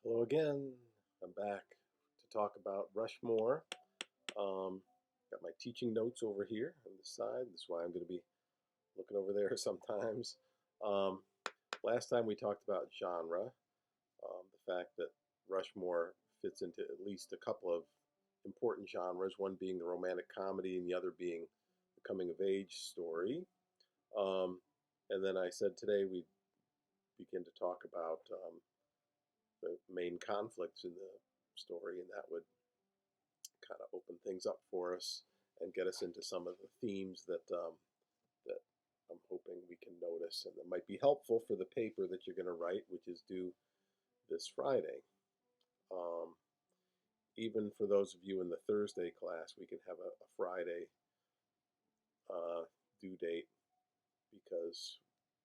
Hello again. I'm back to talk about Rushmore. Got my teaching notes over here on this side. This is why I'm going to be looking over there sometimes. Um, Last time we talked about genre, the fact that Rushmore fits into at least a couple of important genres, one being the romantic comedy and the other being the coming of age story. Um, and then I said today we begin to talk about the main conflicts in the story, and that would kind of open things up for us and get us into some of the themes that I'm hoping we can notice and that might be helpful for the paper that you're going to write, which is due this Friday. Um, Even for those of you in the Thursday class, we can have a Friday due date because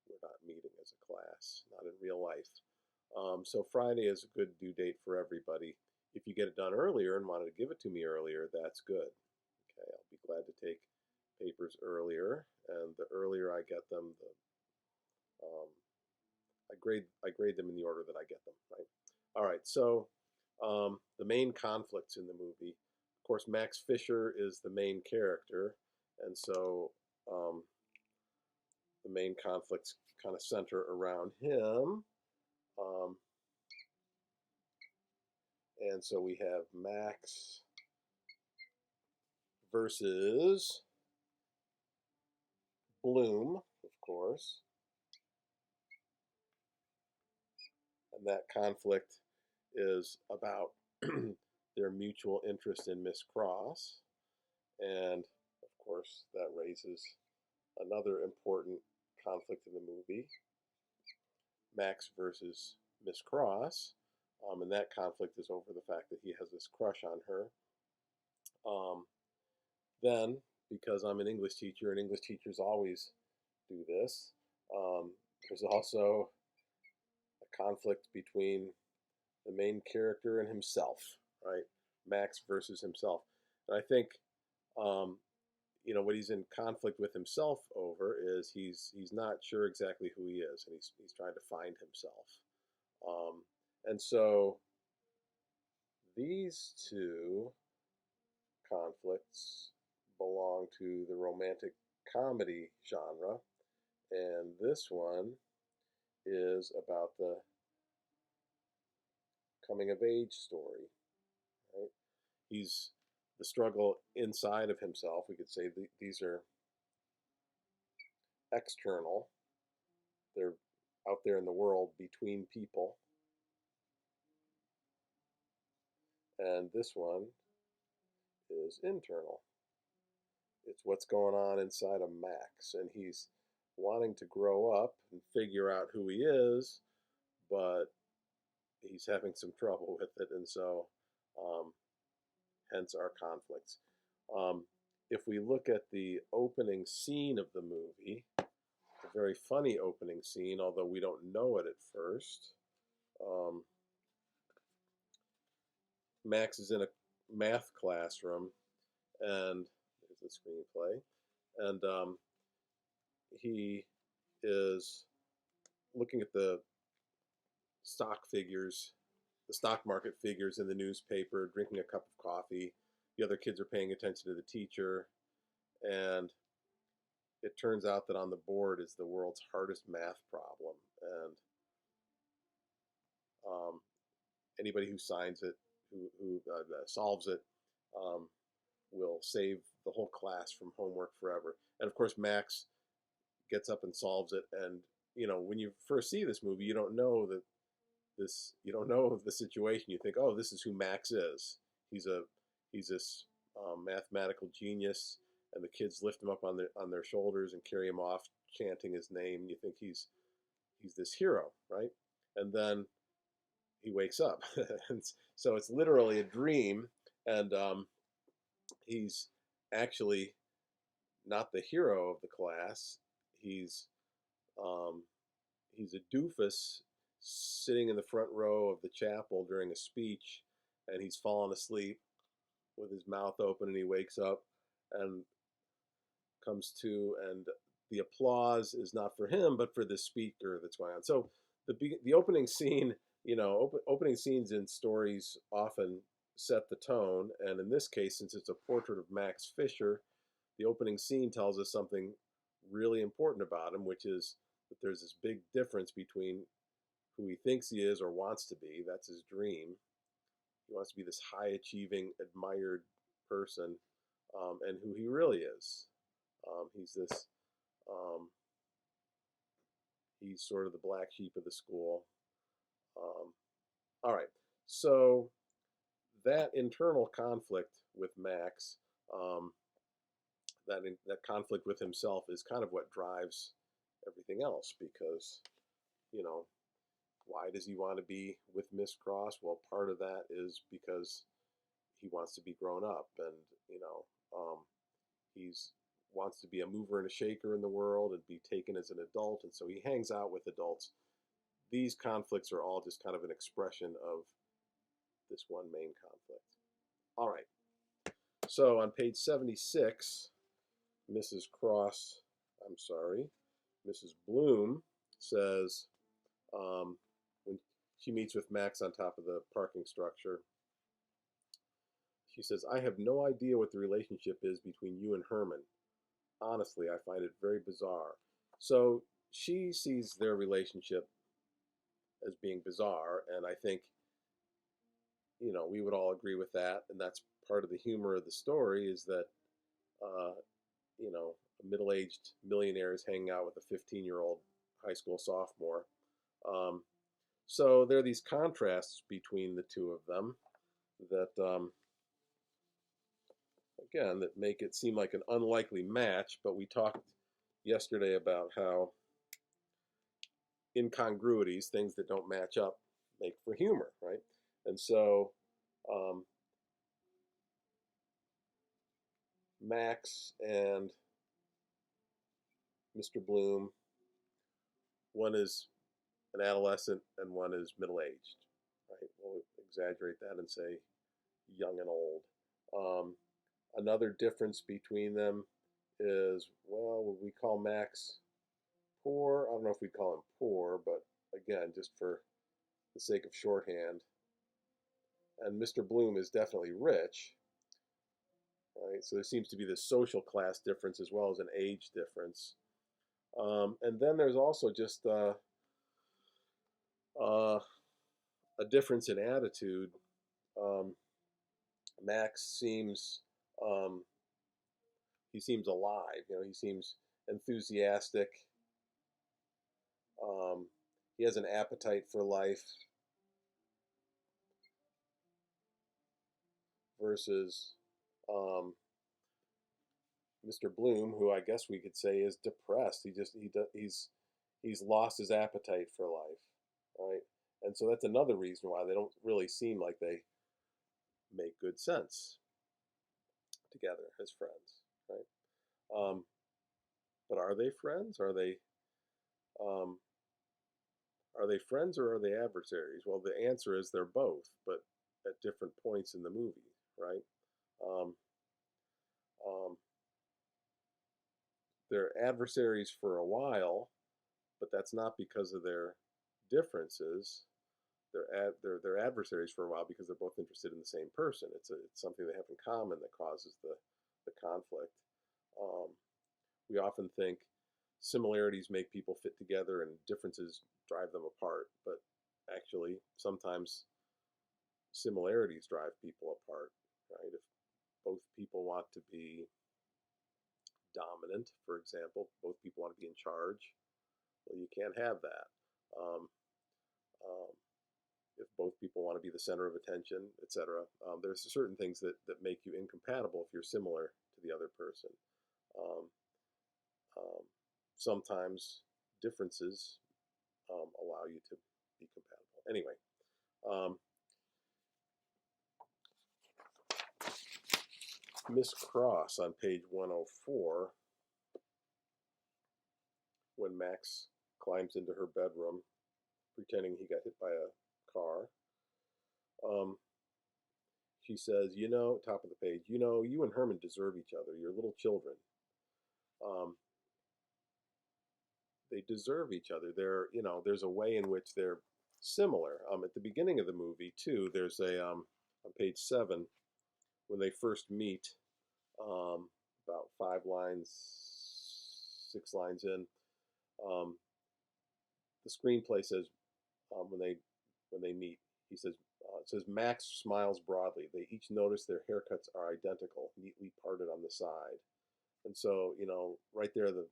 we're not meeting as a class, not in real life. So Friday is a good due date for everybody. If you get it done earlier and wanted to give it to me earlier, that's good. Okay, I'll be glad to take papers earlier, and the earlier I get them, um, I grade them in the order that I get them. Right. All right. So the main conflicts in the movie, of course, Max Fischer is the main character, and so um, the main conflicts kind of center around him. Um, and so we have Max versus Bloom, of course, and that conflict is about their mutual interest in Miss Cross, and of course that raises another important conflict in the movie, Max versus Miss Cross, and that conflict is over the fact that he has this crush on her. Um, then, because I'm an English teacher, and English teachers always do this, there's also a conflict between the main character and himself, right? Max versus himself. And I think, um, what he's in conflict with himself over is he's not sure exactly who he is, and he's trying to find himself. And so these two conflicts belong to the romantic comedy genre, and this one is about the coming of age story. Right? He's the struggle inside of himself. We could say these are external. They're out there in the world between people. And this one is internal. It's what's going on inside of Max. And he's wanting to grow up and figure out who he is, but he's having some trouble with it. And so, um, hence our conflicts. Um, if we look at the opening scene of the movie, it's a very funny opening scene, although we don't know it at first. Um, Max is in a math classroom, and there's the screenplay, and he is looking at the stock figures, the stock market figures in the newspaper, drinking a cup of coffee. The other kids are paying attention to the teacher, and it turns out that on the board is the world's hardest math problem, and um, anybody who signs it, who solves it, um, will save the whole class from homework forever. And of course, Max gets up and solves it. And when you first see this movie, you don't know the situation. You think, oh, this is who Max is. He's this mathematical genius, and the kids lift him up on their shoulders and carry him off, chanting his name. And you think he's this hero, right? And then he wakes up, and so it's literally a dream, and he's actually not the hero of the class. He's um, he's a doofus sitting in the front row of the chapel during a speech, and he's fallen asleep with his mouth open, and he wakes up and comes to, and the applause is not for him but for the speaker that's going on. So the opening scene Opening scenes in stories often set the tone, and in this case, since it's a portrait of Max Fischer, the opening scene tells us something really important about him, which is that there's this big difference between who he thinks he is or wants to be. That's his dream. He wants to be this high achieving, admired person, and who he really is. He's this, um, he's sort of the black sheep of the school. Um, all right. So that internal conflict with Max, um, that conflict with himself, is kind of what drives everything else. Because you know, why does he want to be with Miss Cross? Well, part of that is because he wants to be grown up, and he's wants to be a mover and a shaker in the world and be taken as an adult, and so he hangs out with adults. These conflicts are all just kind of an expression of this one main conflict. All right. So on page 76, Mrs. Cross, I'm sorry, Mrs. Bloom says, when she meets with Max on top of the parking structure, she says, I have no idea what the relationship is between you and Herman. Honestly, I find it very bizarre. So she sees their relationship as being bizarre, and I think, we would all agree with that, and that's part of the humor of the story, is that, uh, a middle-aged millionaire is hanging out with a 15-year-old high school sophomore. So there are these contrasts between the two of them that, again, that make it seem like an unlikely match. But we talked yesterday about how incongruities, things that don't match up, make for humor, right? And so Max and Mr. Bloom, one is an adolescent and one is middle-aged, right? We'll exaggerate that and say young and old. Another difference between them is, well, would we call Max poor? I don't know if we'd call him poor, but again, just for the sake of shorthand. And Mr. Bloom is definitely rich, right? So there seems to be this social class difference as well as an age difference. And then there's also just a difference in attitude. Um, Max seems he seems alive. He seems enthusiastic. He has an appetite for life versus Mr. Bloom, who I guess we could say is depressed. He's lost his appetite for life, right? And so that's another reason why they don't really seem like they make good sense together as friends, right? But are they friends? Um, are they friends or are they adversaries? Well, the answer is they're both, but at different points in the movie, right? Um, um, they're adversaries for a while, but that's not because of their differences. They're adversaries for a while because they're both interested in the same person. It's something they have in common that causes the conflict. Um, we often think similarities make people fit together and differences drive them apart, but actually sometimes similarities drive people apart, right? If both people want to be dominant, for example, both people want to be in charge, well, you can't have that. Um, um, if both people want to be the center of attention, etc. There's certain things that make you incompatible if you're similar to the other person. Um, um, Sometimes differences allow you to be compatible. Anyway, Miss Cross on page 104, when Max climbs into her bedroom pretending he got hit by a car, um, she says, top of the page, you and Herman deserve each other. You're little children. Um, they deserve each other. There's a way in which they're similar. At the beginning of the movie, too, there's a on page 7 when they first meet, about 5 lines, 6 lines in. Um, the screenplay says when they meet, he says it says Max smiles broadly. They each notice their haircuts are identical, neatly parted on the side, and so right there the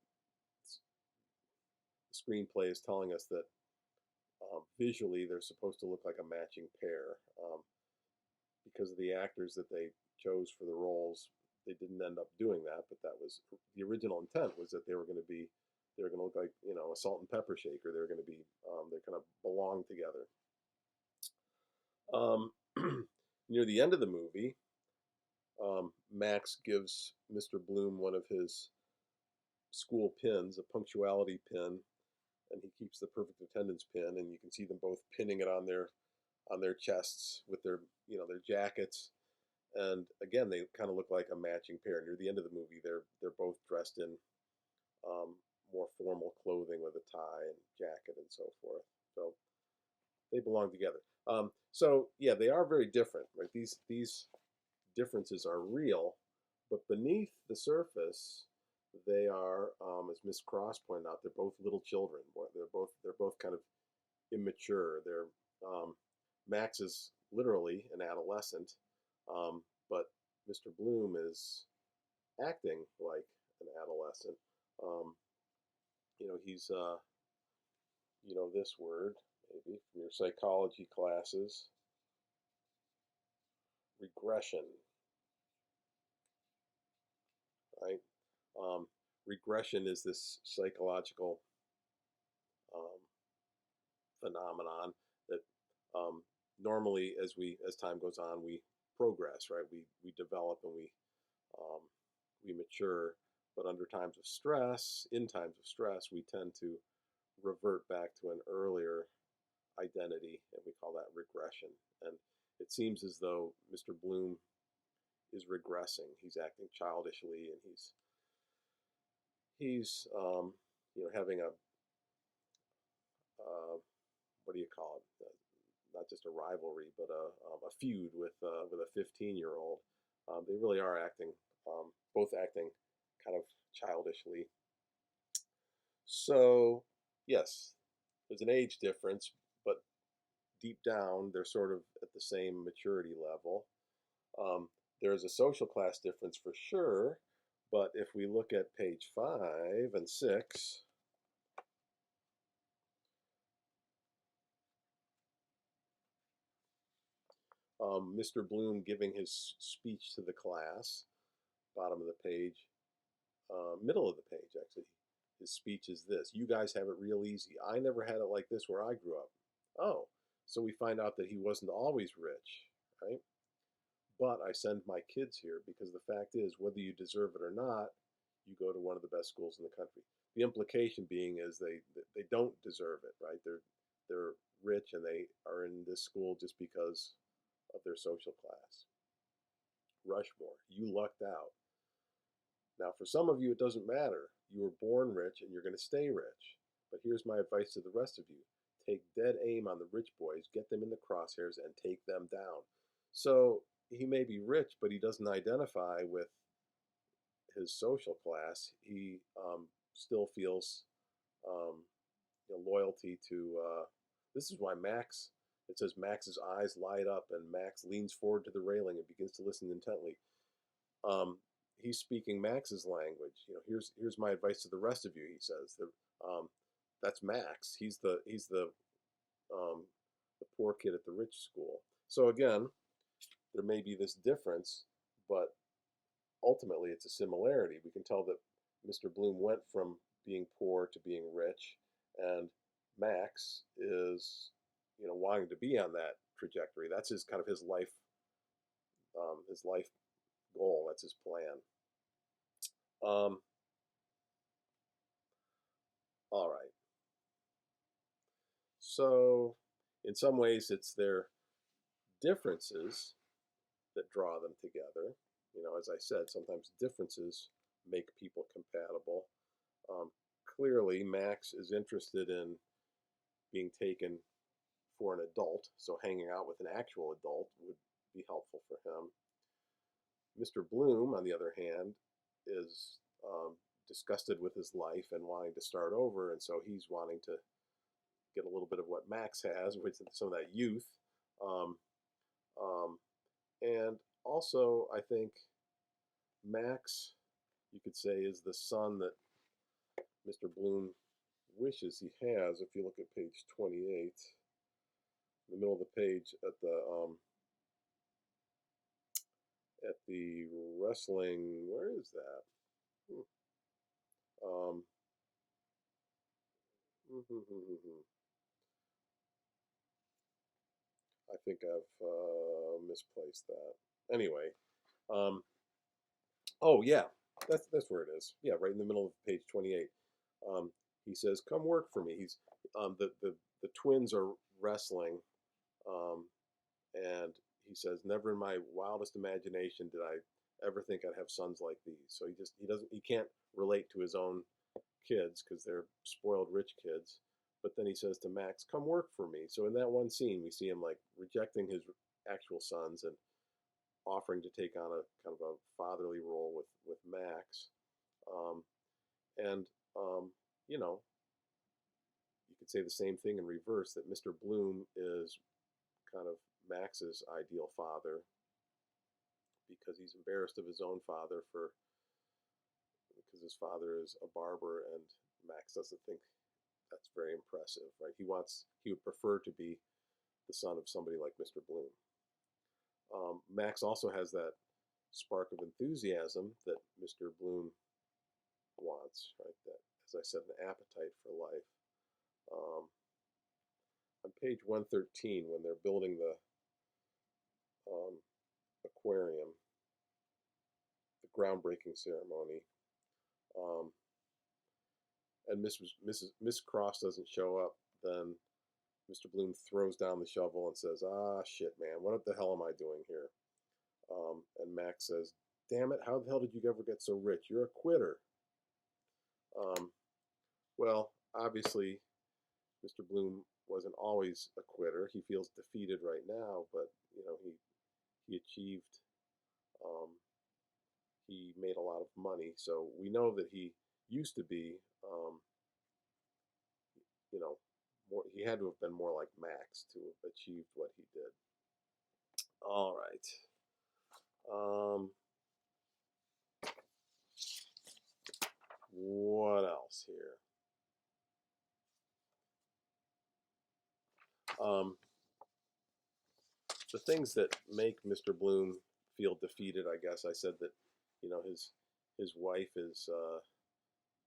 screenplay is telling us that visually they're supposed to look like a matching pair. Because of the actors that they chose for the roles, they didn't end up doing that, but that was the original intent, was that they were going to look like a salt and pepper shaker. They were going to be they're kind of belong together. Near the end of the movie, Max gives Mr. Bloom one of his school pins, a punctuality pin, and he keeps the perfect attendance pin, and you can see them both pinning it on their chests with their jackets. And again, they kind of look like a matching pair. Near the end of the movie, they're both dressed in more formal clothing with a tie and jacket and so forth. So they belong together. So yeah, they are very different, right? These differences are real, but beneath the surface, they are, as Miss Cross pointed out, they're both little children. They're both kind of immature. Max is literally an adolescent, but Mr. Bloom is acting like an adolescent. Um, he's this word maybe from your psychology classes, regression, right? Regression is this psychological um, phenomenon that normally, as time goes on, we progress, right? We develop and we mature, but in times of stress, we tend to revert back to an earlier identity, and we call that regression. And it seems as though Mr. Bloom is regressing. He's acting childishly, and he's having a what do you call it? Not just a rivalry, but a feud with a 15-year-old. They really are both acting kind of childishly. So yes, there's an age difference, but deep down they're sort of at the same maturity level. There's a social class difference for sure, but if we look at page 5 and 6, Mr. Bloom giving his speech to the class, bottom of the page, middle of the page actually. His speech is this: "You guys have it real easy. I never had it like this where I grew up." Oh, so we find out that he wasn't always rich, right? But I send my kids here because the fact is, whether you deserve it or not, you go to one of the best schools in the country. The implication being is they don't deserve it, right? They're rich and they are in this school just because of their social class. Rushmore, you lucked out. Now, for some of you, it doesn't matter. You were born rich and you're going to stay rich. But here's my advice to the rest of you: take dead aim on the rich boys, get them in the crosshairs, and take them down. So he may be rich, but he doesn't identify with his social class. He still feels loyalty to. This is why Max. It says Max's eyes light up, and Max leans forward to the railing and begins to listen intently. He's speaking Max's language. Here's my advice to the rest of you. He says that's Max. He's the poor kid at the rich school. So again, there may be this difference, but ultimately it's a similarity. We can tell that Mr. Bloom went from being poor to being rich, and Max is, wanting to be on that trajectory. That's his kind of his life goal. That's his plan. All right. So, in some ways, it's their differences that draw them together. As I said, sometimes differences make people compatible. Clearly, Max is interested in being taken for an adult, so hanging out with an actual adult would be helpful for him. Mr. Bloom, on the other hand, is disgusted with his life and wanting to start over, and so he's wanting to get a little bit of what Max has, which is some of that youth. Um, um, and also, I think Max, you could say, is the son that Mr. Bloom wishes he has. If you look at page 28, in the middle of the page at the wrestling, where is that? Um, I think I've misplaced that. Anyway, um, oh yeah, that's where it is. Yeah, right in the middle of page 28. He says, "Come work for me." He's the twins are wrestling, um, and he says, "Never in my wildest imagination did I ever think I'd have sons like these." So he can't relate to his own kids because they're spoiled rich kids. But then he says to Max, "Come work for me." So in that one scene, we see him like rejecting his actual sons and offering to take on a kind of a fatherly role with Max. Um, and you know, you could say the same thing in reverse, that Mr. Bloom is kind of Max's ideal father because he's embarrassed of his own father because his father is a barber, and Max doesn't think that's very impressive, right? He would prefer to be the son of somebody like Mr. Bloom. Max also has that spark of enthusiasm that Mr. Bloom wants, right? That, as I said, an appetite for life. On page 113, when they're building the aquarium, the groundbreaking ceremony, um, and Miss Cross doesn't show up, then Mr. Bloom throws down the shovel and says, "Ah, shit, man, what the hell am I doing here?" And Max says, "Damn it, how the hell did you ever get so rich? You're a quitter." Well, obviously, Mr. Bloom wasn't always a quitter. He feels defeated right now, but he achieved. Um, he made a lot of money, so we know that he used to be, you know, more. He had to have been more like Max to have achieved what he did. All right. What else here? The things that make Mr. Bloom feel defeated, I guess I said that, his wife is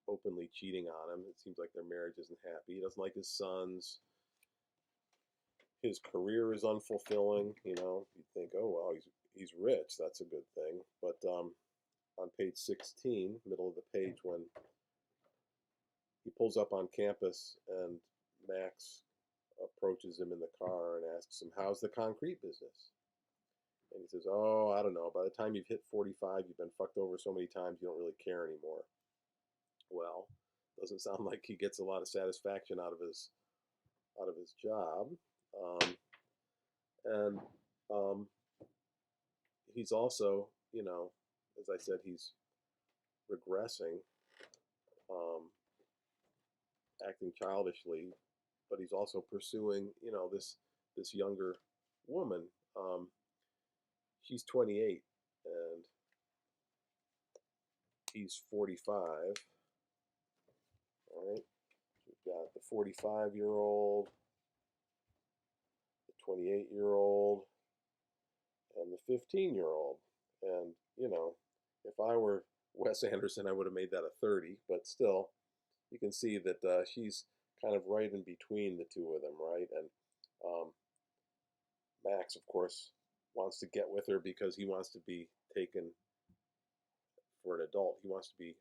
openly cheating on him. It seems like their marriage isn't happy. He doesn't like his sons. His career is unfulfilling. You'd think, oh well, he's rich. That's a good thing. But on page 16, middle of the page, when he pulls up on campus and Max approaches him in the car and asks him, "How's the concrete business?" And he says, "Oh, I don't know. By the time you've hit 45, you've been fucked over so many times, you don't really care anymore." Well, doesn't sound like he gets a lot of satisfaction out of his job. And he's also, as I said, he's regressing, acting childishly, but he's also pursuing, this younger woman. She's 28 and he's 45. All right. We've got the 45-year-old, the 28-year-old, and the 15-year-old. And, if I were Wes Anderson, I would have made that a 30, but still, you can see that she's kind of right in between the two of them, right? And Max, of course, wants to get with her because he wants to be taken for an adult. He wants to be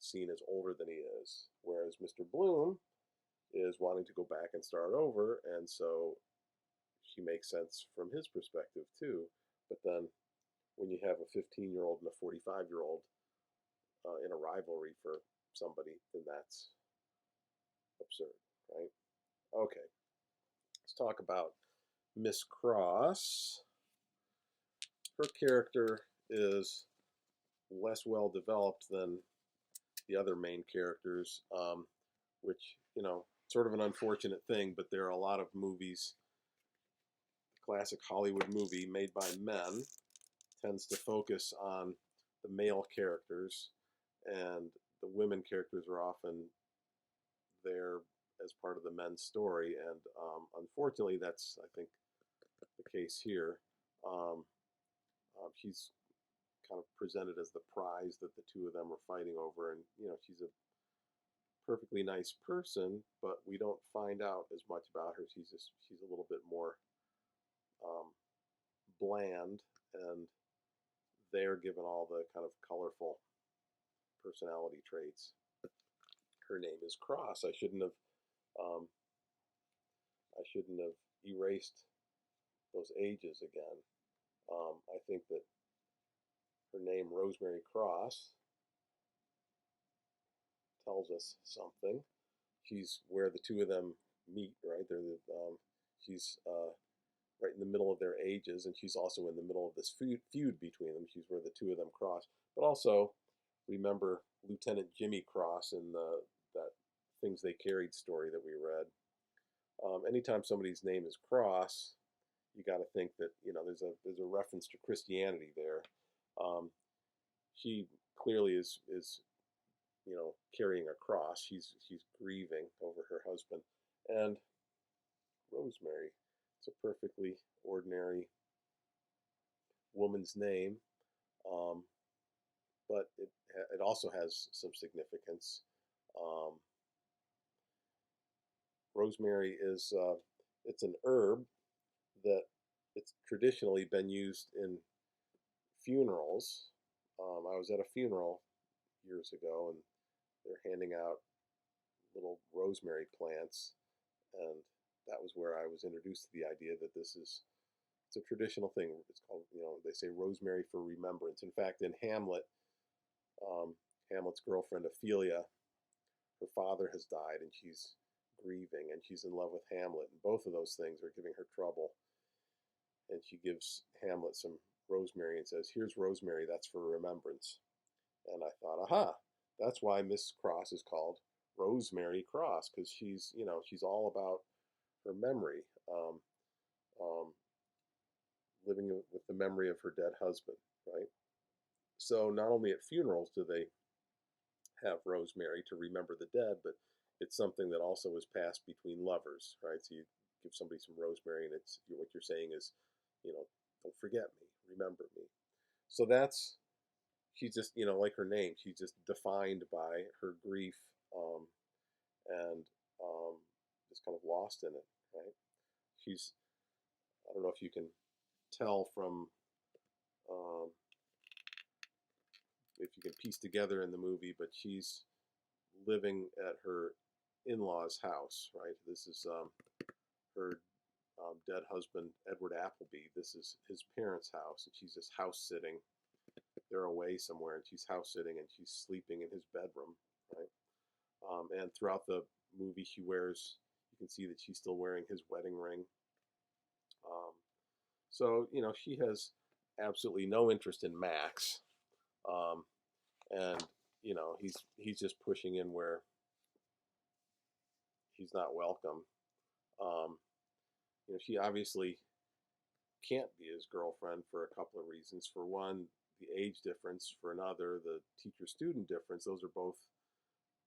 seen as older than he is, whereas Mr. Bloom is wanting to go back and start over, and so she makes sense from his perspective too. But then when you have a 15-year-old and a 45-year-old in a rivalry for somebody, then that's absurd, right? Okay. Let's talk about Miss Cross. Her character is less well developed than the other main characters, which, sort of an unfortunate thing, but there are a lot of movies, classic Hollywood movie made by men tends to focus on the male characters, and the women characters are often there as part of the men's story, and unfortunately, that's, I think, the case here. Um, she's kind of presented as the prize that the two of them are fighting over, and she's a perfectly nice person, but we don't find out as much about her. She's a little bit more um, bland, and they're given all the kind of colorful personality traits. Her name is Cross. Um, I shouldn't have erased those ages again. I think that her name, Rosemary Cross, tells us something. She's where the two of them meet, right? She's right in the middle of their ages, and she's also in the middle of this feud between them. She's where the two of them cross. But also, remember Lieutenant Jimmy Cross in that Things They Carried story that we read. Anytime somebody's name is Cross, you got to think that there's a reference to Christianity there. She clearly is carrying a cross. She's grieving over her husband, and Rosemary. It's a perfectly ordinary woman's name, um, but it also has some significance. Um, Rosemary is it's an herb that it's traditionally been used in funerals. I was at a funeral years ago, and they're handing out little rosemary plants, and that was where I was introduced to the idea that it's a traditional thing. It's called, they say rosemary for remembrance. In fact, in Hamlet, Hamlet's girlfriend Ophelia, her father has died, and she's grieving, and she's in love with Hamlet, and both of those things are giving her trouble. And she gives Hamlet some rosemary and says, "Here's rosemary, that's for remembrance." And I thought, aha, that's why Miss Cross is called Rosemary Cross, because she's all about her memory, um, living with the memory of her dead husband, right? So not only at funerals do they have rosemary to remember the dead, but it's something that also is passed between lovers, right? So you give somebody some rosemary, and it's what you're saying is, don't forget me, remember me. So she's just, like her name, she's just defined by her grief, and just kind of lost in it, right? She's, I don't know if you can tell from, um, if you can piece together in the movie, but she's living at her in-laws' house, right? This is her dead husband, Edward Appleby. This is his parents' house, and she's just house sitting. They're away somewhere, and she's house sitting, and she's sleeping in his bedroom, right? And throughout the movie, you can see that she's still wearing his wedding ring. So, she has absolutely no interest in Max. Um, and, he's just pushing in where he's not welcome. Um, she obviously can't be his girlfriend for a couple of reasons. For one, the age difference. For another, the teacher-student difference. Those are both,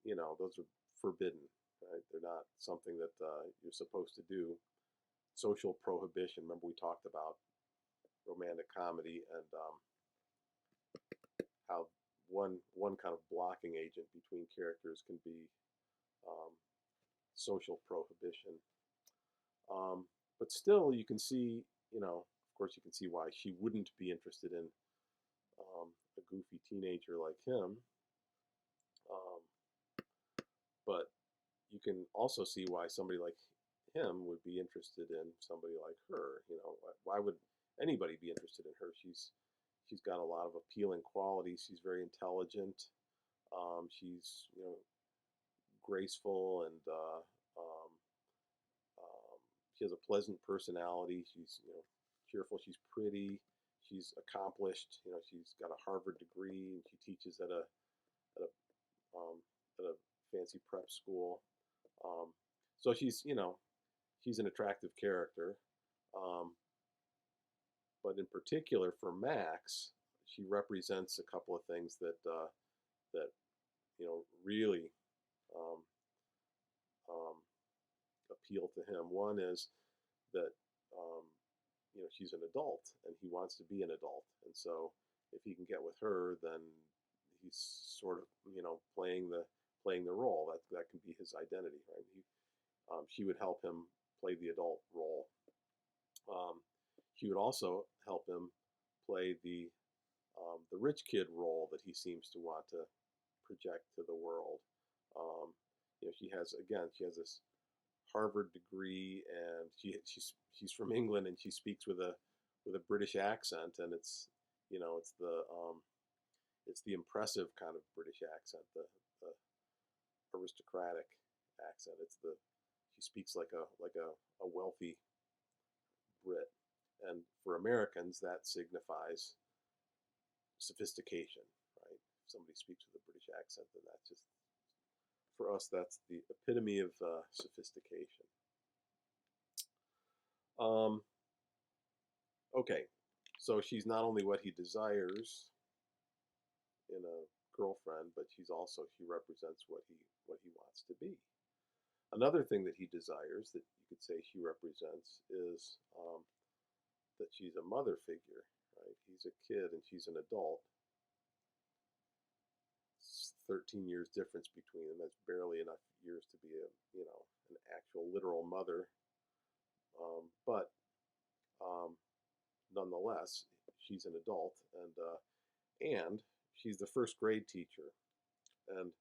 those are forbidden, right? They're not something that you're supposed to do. Social prohibition. Remember, we talked about romantic comedy and how one kind of blocking agent between characters can be um, social prohibition. But still, you can see, of course, you can see why she wouldn't be interested in a goofy teenager like him. Um, but you can also see why somebody like him would be interested in somebody like her. Why would anybody be interested in her? She's got a lot of appealing qualities. She's very intelligent. She's graceful, and um, she has a pleasant personality. She's, cheerful. She's pretty. She's accomplished. She's got a Harvard degree, and she teaches at a um, at a fancy prep school. So she's an attractive character. Um, but in particular for Max, she represents a couple of things that really um, um, appeal to him. One is that she's an adult and he wants to be an adult, and so if he can get with her, then he's sort of playing the role. That can be his identity, right? She would help him play the adult role. She would also help him play the rich kid role that he seems to want to project to the world. Um, she has this Harvard degree, and she's from England, and she speaks with a British accent, and it's the impressive kind of British accent, the aristocratic accent. She speaks like a wealthy Brit, and for Americans that signifies sophistication, right? If somebody speaks with a British accent, then that's just, for us, that's the epitome of sophistication. Um, okay, so she's not only what he desires in a girlfriend, but she represents what he wants to be. Another thing that he desires that you could say she represents is that she's a mother figure, right? He's a kid and she's an adult. It's 13 years difference between them. That's barely enough years to be an actual literal mother. But nonetheless, she's an adult, and she's the first grade teacher. And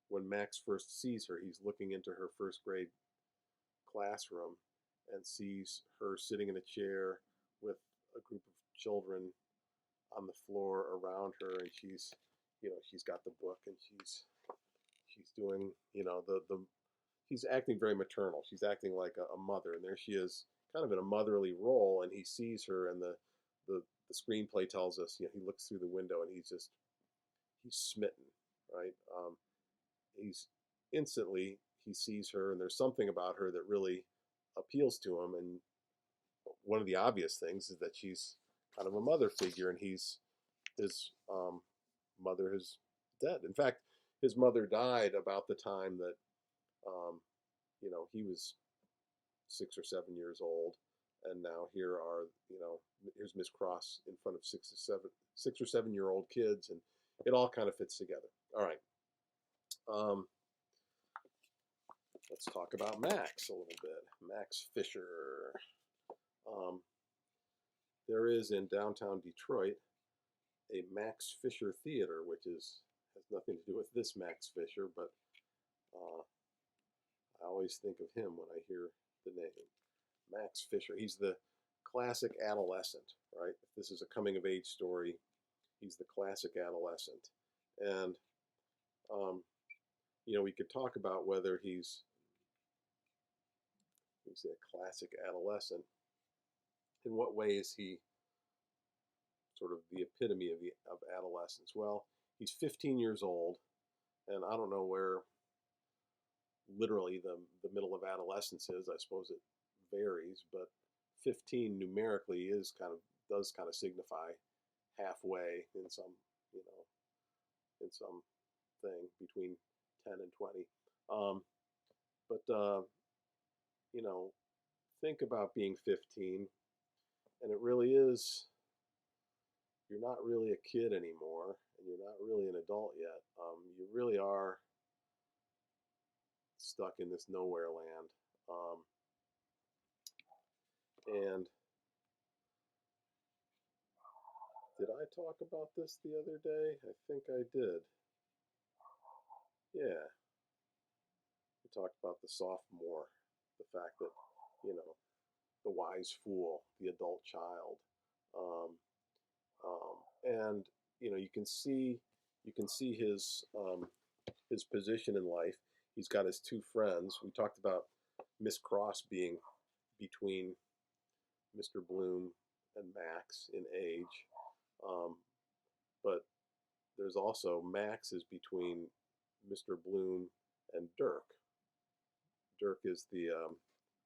when Max first sees her, he's looking into her first grade classroom and sees her sitting in a chair with a group of children on the floor around her, and she's got the book, and she's doing the she's acting very maternal. She's acting like a mother, and there she is, kind of in a motherly role, and he sees her, and the screenplay tells us, he looks through the window, and he's smitten, right? He's instantly, he sees her, and there's something about her that really appeals to him, and one of the obvious things is that she's kind of a mother figure, and his mother is dead. In fact, his mother died about the time that he was 6 or 7 years old, and now here's Miss Cross in front of 6 or 7 year old kids, and it all kind of fits together. All right. Let's talk about Max a little bit. Max Fischer. There is in downtown Detroit a Max Fischer Theater, which has nothing to do with this Max Fischer, but I always think of him when I hear the name. Max Fischer. He's the classic adolescent, right? If this is a coming of age story, he's the classic adolescent. And, we could talk about whether he's a classic adolescent. In what way is he sort of the epitome of adolescence? Well, he's 15 years old, and I don't know where literally the middle of adolescence is. I suppose it varies, but 15 numerically does kind of signify halfway in some thing between 10 and 20. But think about being 15, and it really is, you're not really a kid anymore, and you're not really an adult yet. You really are stuck in this nowhere land. And did I talk about this the other day? I think I did. Yeah. We talked about the sophomore, the fact that, the wise fool, the adult child. And you can see his position in life. He's got his two friends. We talked about Miss Cross being between Mr. Bloom and Max in age, um, but there's also Max is between Mr. Bloom and Dirk. Dirk is the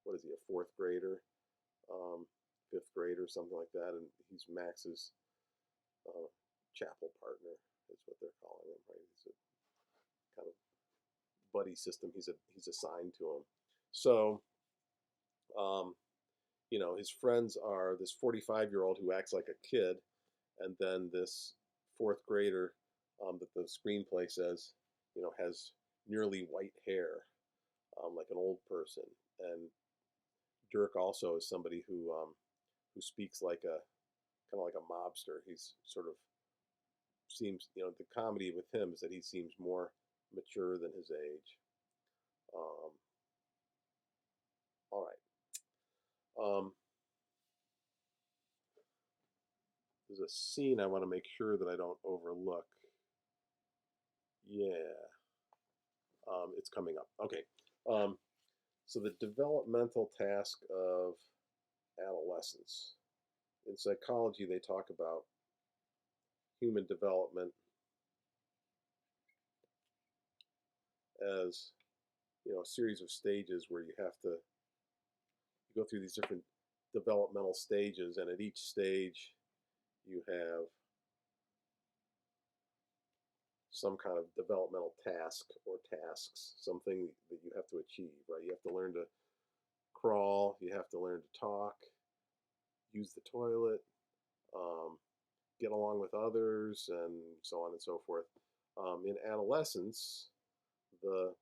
what is he, a fourth grader, um, fifth grader, something like that, and he's Max's uh, chapel partner. Is what they're calling him, right? He's a kind of buddy system. He's assigned to him. So, um, his friends are this 45-year-old who acts like a kid, and then this fourth grader that the screenplay says, has nearly white hair, like an old person. And Dirk also is somebody who speaks like a kind of like a mobster. He's sort of seems, the comedy with him is that he seems more mature than his age. Um, all right. There's a scene I want to make sure that I don't overlook. Yeah, it's coming up. Okay. Um, so the developmental task of adolescence. In psychology, they talk about human development as, a series of stages where you have to go through these different developmental stages, and at each stage you have some kind of developmental task or tasks, something that you have to achieve, right? You have to learn to crawl, you have to learn to talk, use the toilet, um, get along with others, and so on and so forth. In adolescence, the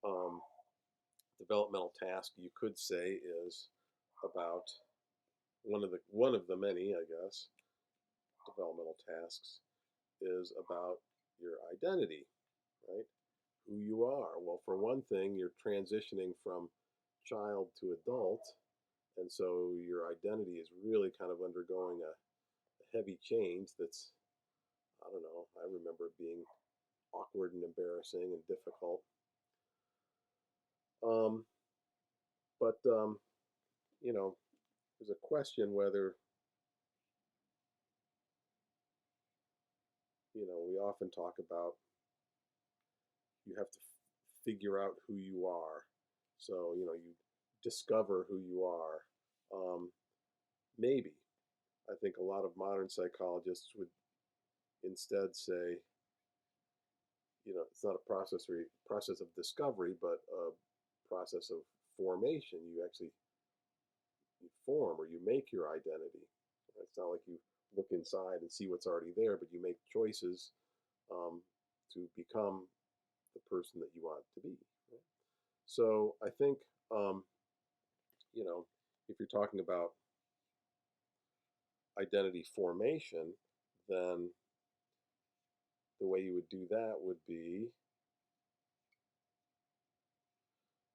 um, developmental task you could say is about one of the many, I guess, developmental tasks is about your identity, right? Who you are. Well, for one thing, you're transitioning from child to adult, and so your identity is really kind of undergoing a heavy change that's, I don't know, I remember it being awkward and embarrassing and difficult. Um, but there's a question whether, we often talk about you have to figure out who you are. So, you discover who you are. Maybe. I think a lot of modern psychologists would instead say, it's not a process of discovery, but a process of formation. You actually you form or you make your identity. It's not like you look inside and see what's already there, but you make choices to become the person that you want to be. Right? So I think, um, if you're talking about identity formation, then the way you would do that would be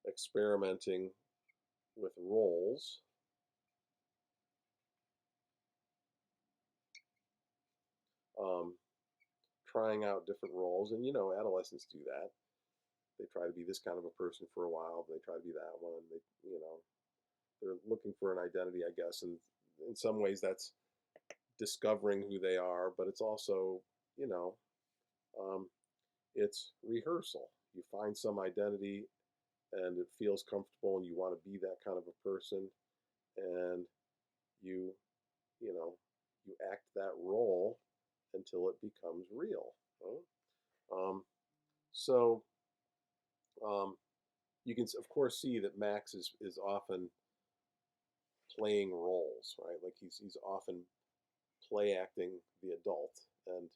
experimenting with roles, um, trying out different roles. And, adolescents do that. They try to be this kind of a person for a while, they try to be that one. They're looking for an identity, I guess. And in some ways, that's discovering who they are, but it's also, you know, um, it's rehearsal. You find some identity and it feels comfortable and you want to be that kind of a person, and you you know you act that role until it becomes real, right? So um, you can of course see that Max is often playing roles, right? Like he's often play acting the adult, and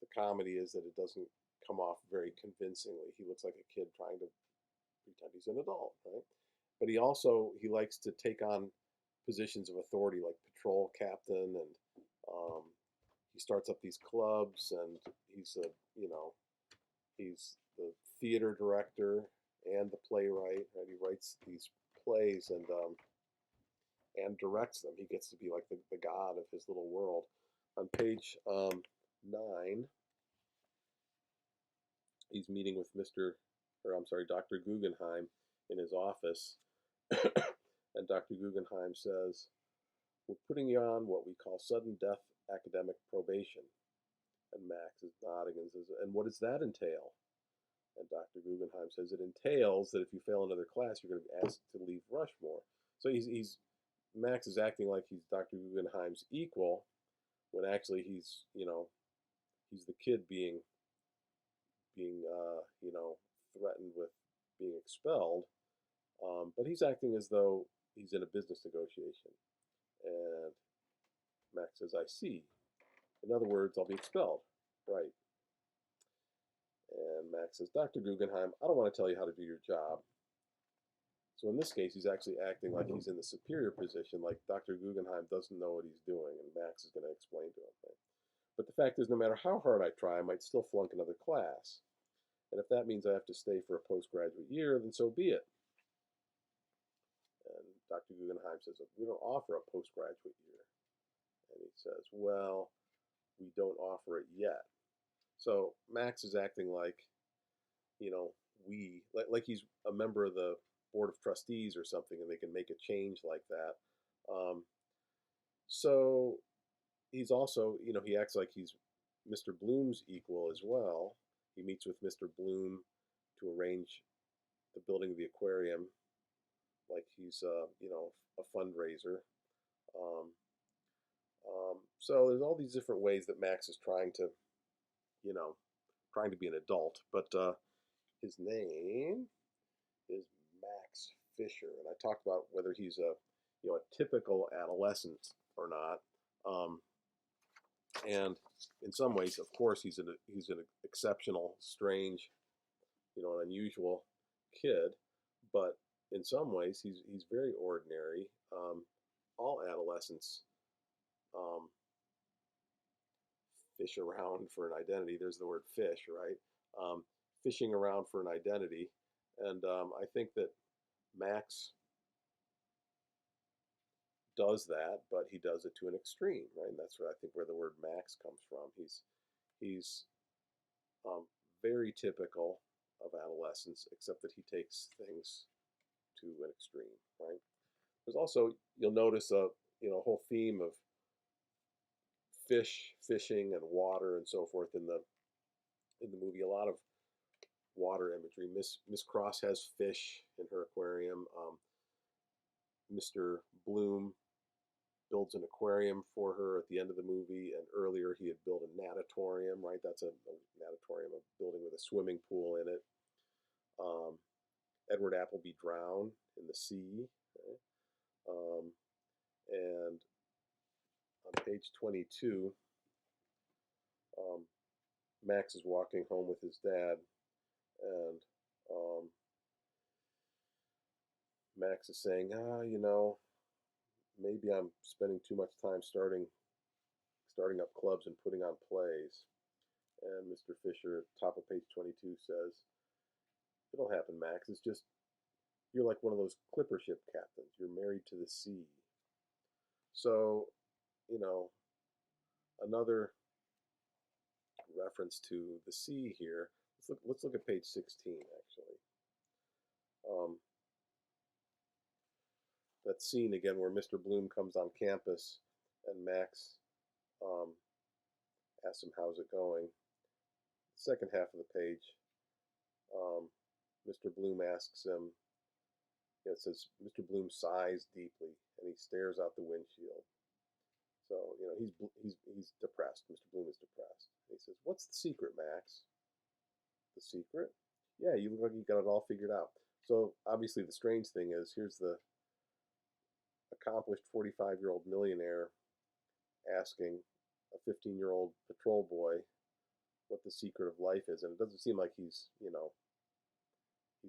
the comedy is that it doesn't come off very convincingly. He looks like a kid trying to pretend he's an adult, right? But he likes to take on positions of authority like patrol captain, and um, he starts up these clubs, and he's a he's the theater director and the playwright, and he writes these plays and directs them. He gets to be like the god of his little world. On page 9, he's meeting with Dr. Guggenheim in his office, And Dr. Guggenheim says, we're putting you on what we call sudden death academic probation. And Max is nodding and says, and what does that entail? And Dr. Guggenheim says it entails that if you fail another class, you're going to be asked to leave Rushmore. So Max is acting like he's Dr. Guggenheim's equal, when actually he's the kid being threatened with being expelled. But he's acting as though he's in a business negotiation. And Max says, I see. In other words, I'll be expelled. Right. And Max says, Dr. Guggenheim, I don't want to tell you how to do your job. So in this case, he's actually acting like he's in the superior position, like Dr. Guggenheim doesn't know what he's doing, and Max is going to explain to him. Right? But the fact is, no matter how hard I try, I might still flunk another class. And if that means I have to stay for a postgraduate year, then so be it. And Dr. Guggenheim says, we don't offer a postgraduate year. And he says, well, we don't offer it yet. So Max is acting like, like he's a member of the board of trustees or something, and they can make a change like that. So he's also, he acts like he's Mr. Bloom's equal as well. He meets with Mr. Bloom to arrange the building of the aquarium, like he's, a fundraiser. So there's all these different ways that Max is trying to be an adult, but his name is Max Fischer, and I talked about whether he's a typical adolescent or not. And in some ways, of course, he's an exceptional, strange, an unusual kid, but in some ways, he's very ordinary. All adolescents fish around for an identity. There's the word fish, right? Fishing around for an identity. And I think that Max does that, but he does it to an extreme, right? And that's where I think where the word Max comes from. He's very typical of adolescence, except that he takes things to an extreme, right? There's also, you'll notice a whole theme of fishing and water and so forth in the movie. A lot of water imagery. Miss Cross has fish in her aquarium. Mr. Bloom builds an aquarium for her at the end of the movie, and earlier he had built a natatorium, right? That's a natatorium, a building with a swimming pool in it. Edward Appleby drowned in the sea, right? And on page 22, Max is walking home with his dad, and Max is saying, maybe I'm spending too much time starting up clubs and putting on plays. And Mr. Fischer, top of page 22, says, it'll happen, Max. It's just, you're like one of those clipper ship captains. You're married to the sea. So, another reference to the sea here. Let's look at page 16, actually. That scene again where Mr. Bloom comes on campus and Max asks him how's it going. The second half of the page, Mr. Bloom asks him, it says, Mr. Bloom sighs deeply and he stares out the windshield. So, he's depressed. Mr. Bloom is depressed. And he says, what's the secret, Max? The secret? Yeah, you look like you got it all figured out. So, obviously, the strange thing is, here's the accomplished 45-year-old millionaire asking a 15-year-old patrol boy what the secret of life is. And it doesn't seem like he's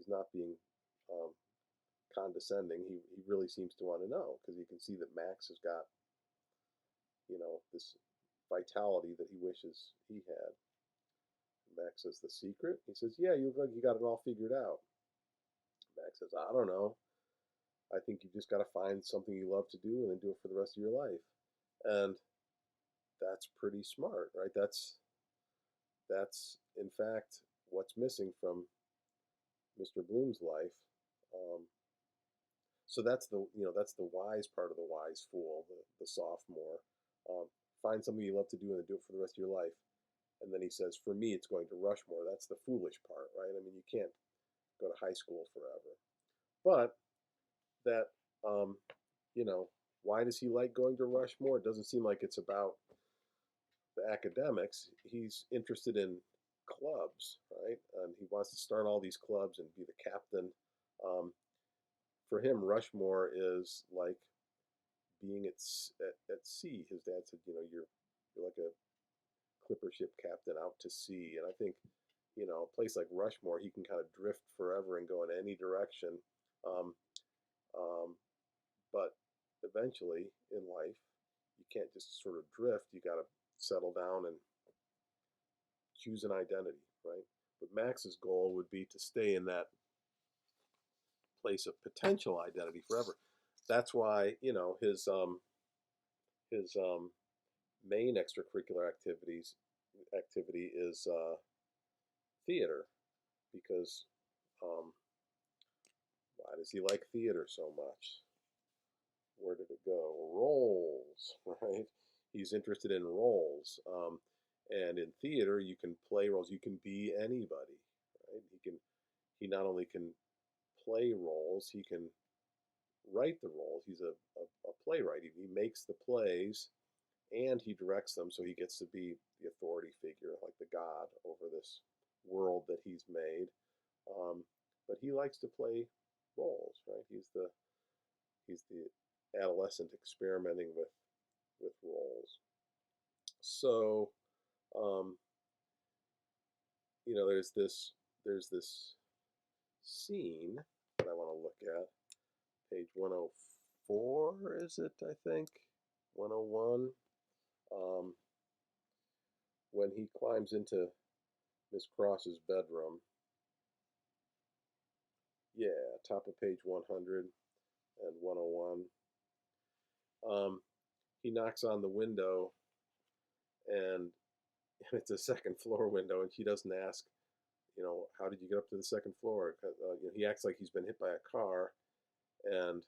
not being condescending. He really seems to want to know, because you can see that Max has got, this vitality that he wishes he had. Max says, the secret? He says, yeah, you look like you got it all figured out. Max says, I don't know. I think you just got to find something you love to do and then do it for the rest of your life. And that's pretty smart, right? That's in fact what's missing from Mr. Bloom's life. So that's that's the wise part of the wise fool, the sophomore. Um, find something you love to do and do it for the rest of your life. And then he says, for me, it's going to Rushmore. That's the foolish part, right? I mean, you can't go to high school forever. But that, um, you know, why does he like going to Rushmore? It doesn't seem like it's about the academics. He's interested in clubs, right? And he wants to start all these clubs and be the captain. Um, for him, Rushmore is like being at sea. His dad said, you're like a clipper ship captain out to sea. And I think, a place like Rushmore, he can kind of drift forever and go in any direction. Um, um, but eventually in life, you can't just sort of drift. You got to settle down and choose an identity, right? But Max's goal would be to stay in that place of potential identity forever. That's why his main extracurricular activity is theater, because um, why does he like theater so much? Where did it go? Roles, right? He's interested in roles, and in theater, you can play roles. You can be anybody, right? He not only can play roles, he can write the roles. He's a playwright. He makes the plays and he directs them, so he gets to be the authority figure, like the god over this world that he's made. Um, but he likes to play roles, right? He's the adolescent experimenting with roles. So, um, there's this scene that I want to look at. Page 104, is it? I think 101. Um, when he climbs into Miss Cross's bedroom. Yeah, top of page 100 and 101. He knocks on the window, and it's a second floor window, and she doesn't ask, how did you get up to the second floor? He acts like he's been hit by a car, and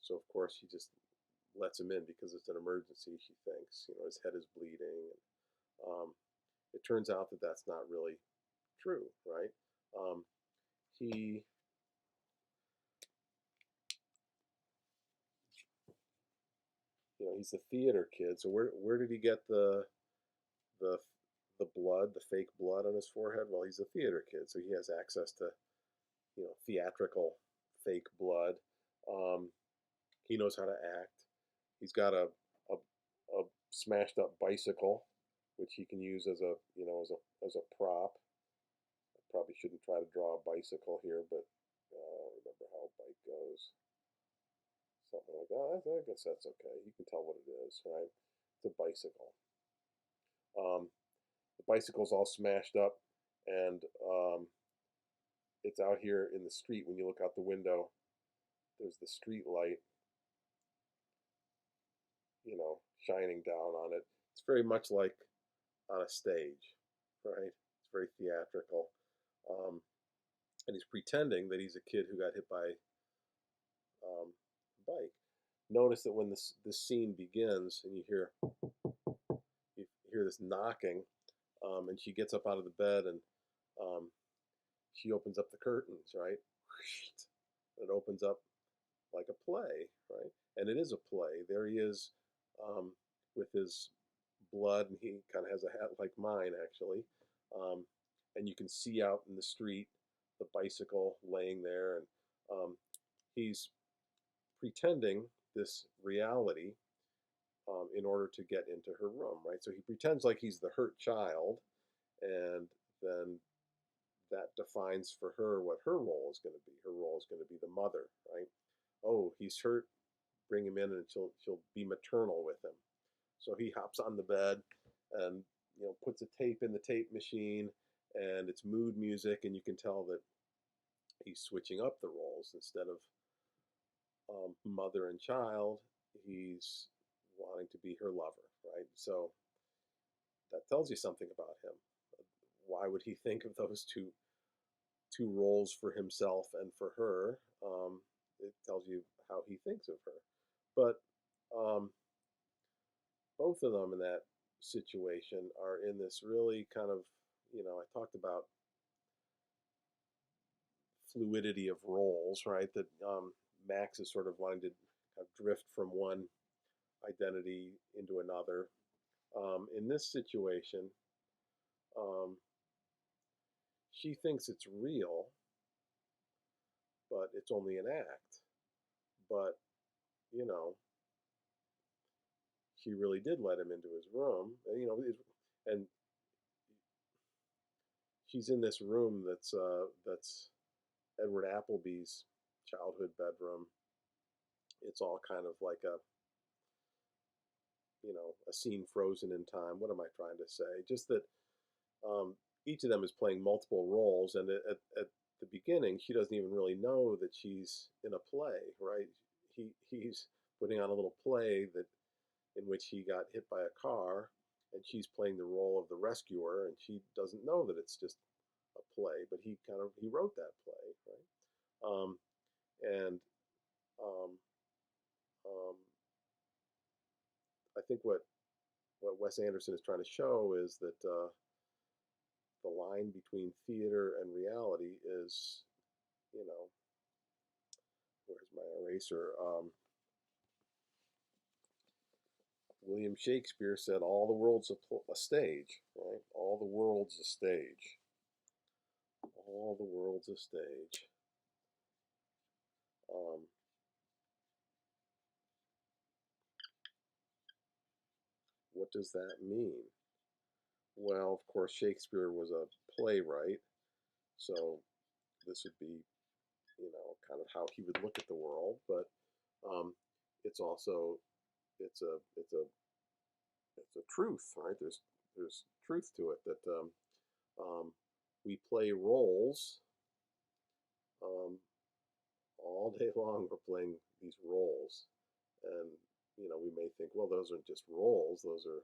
so of course she just lets him in because it's an emergency. She thinks, his head is bleeding. Um, it turns out that that's not really true, right? Um, he he's a theater kid. So where did he get the the blood, the fake blood on his forehead? Well, he's a theater kid, so he has access to theatrical fake blood. Um, he knows how to act. He's got a smashed up bicycle, which he can use as a as a prop. I probably shouldn't try to draw a bicycle here, but remember how a bike goes. Something like that. I guess that's okay. You can tell what it is, right? It's a bicycle. Um, the bicycle's all smashed up, and it's out here in the street. When you look out the window, there's the street light, shining down on it. It's very much like on a stage, right? It's very theatrical. Um, and he's pretending that he's a kid who got hit by a bike. Notice that when this scene begins and you hear this knocking, and she gets up out of the bed, and um, she opens up the curtains, right? It opens up like a play, right? And it is a play. There he is, um, with his blood, and he kind of has a hat like mine, actually. Um, and you can see out in the street the bicycle laying there, and he's pretending this reality, in order to get into her room, right? So he pretends like he's the hurt child, and then that defines for her what her role is going to be. Her role is going to be the mother, right? Oh, he's hurt. Bring him in, and she'll be maternal with him. So he hops on the bed and puts a tape in the tape machine, and it's mood music, and you can tell that he's switching up the roles. Instead of mother and child, he's wanting to be her lover, right? So that tells you something about him. Why would he think of those two roles for himself and for her? it tells you how he thinks of her. But um, both of them in that situation are in this really kind of, I talked about fluidity of roles, right? That Max is sort of wanting to kind of drift from one identity into another. In this situation, um, she thinks it's real, but it's only an act. But, you know, she really did let him into his room. And she's in this room that's Edward Appleby's childhood bedroom. It's all kind of like a scene frozen in time. What am I trying to say? Just that um, each of them is playing multiple roles, and at the beginning, she doesn't even really know that she's in a play, right? He's putting on a little play that in which he got hit by a car, and she's playing the role of the rescuer, and she doesn't know that it's just a play, but he wrote that play, right? And um, um, I think what Wes Anderson is trying to show is that the line between theater and reality is, you know, where's my eraser? William Shakespeare said, "All the world's a stage," right? All the world's a stage. All the world's a stage. Um, what does that mean? Well, of course, Shakespeare was a playwright, so this would be, kind of how he would look at the world. But um, it's also it's a it's a it's a truth, right? There's truth to it that um, we play roles um, all day long. We're playing these roles, and we may think, well, those are just roles. Those are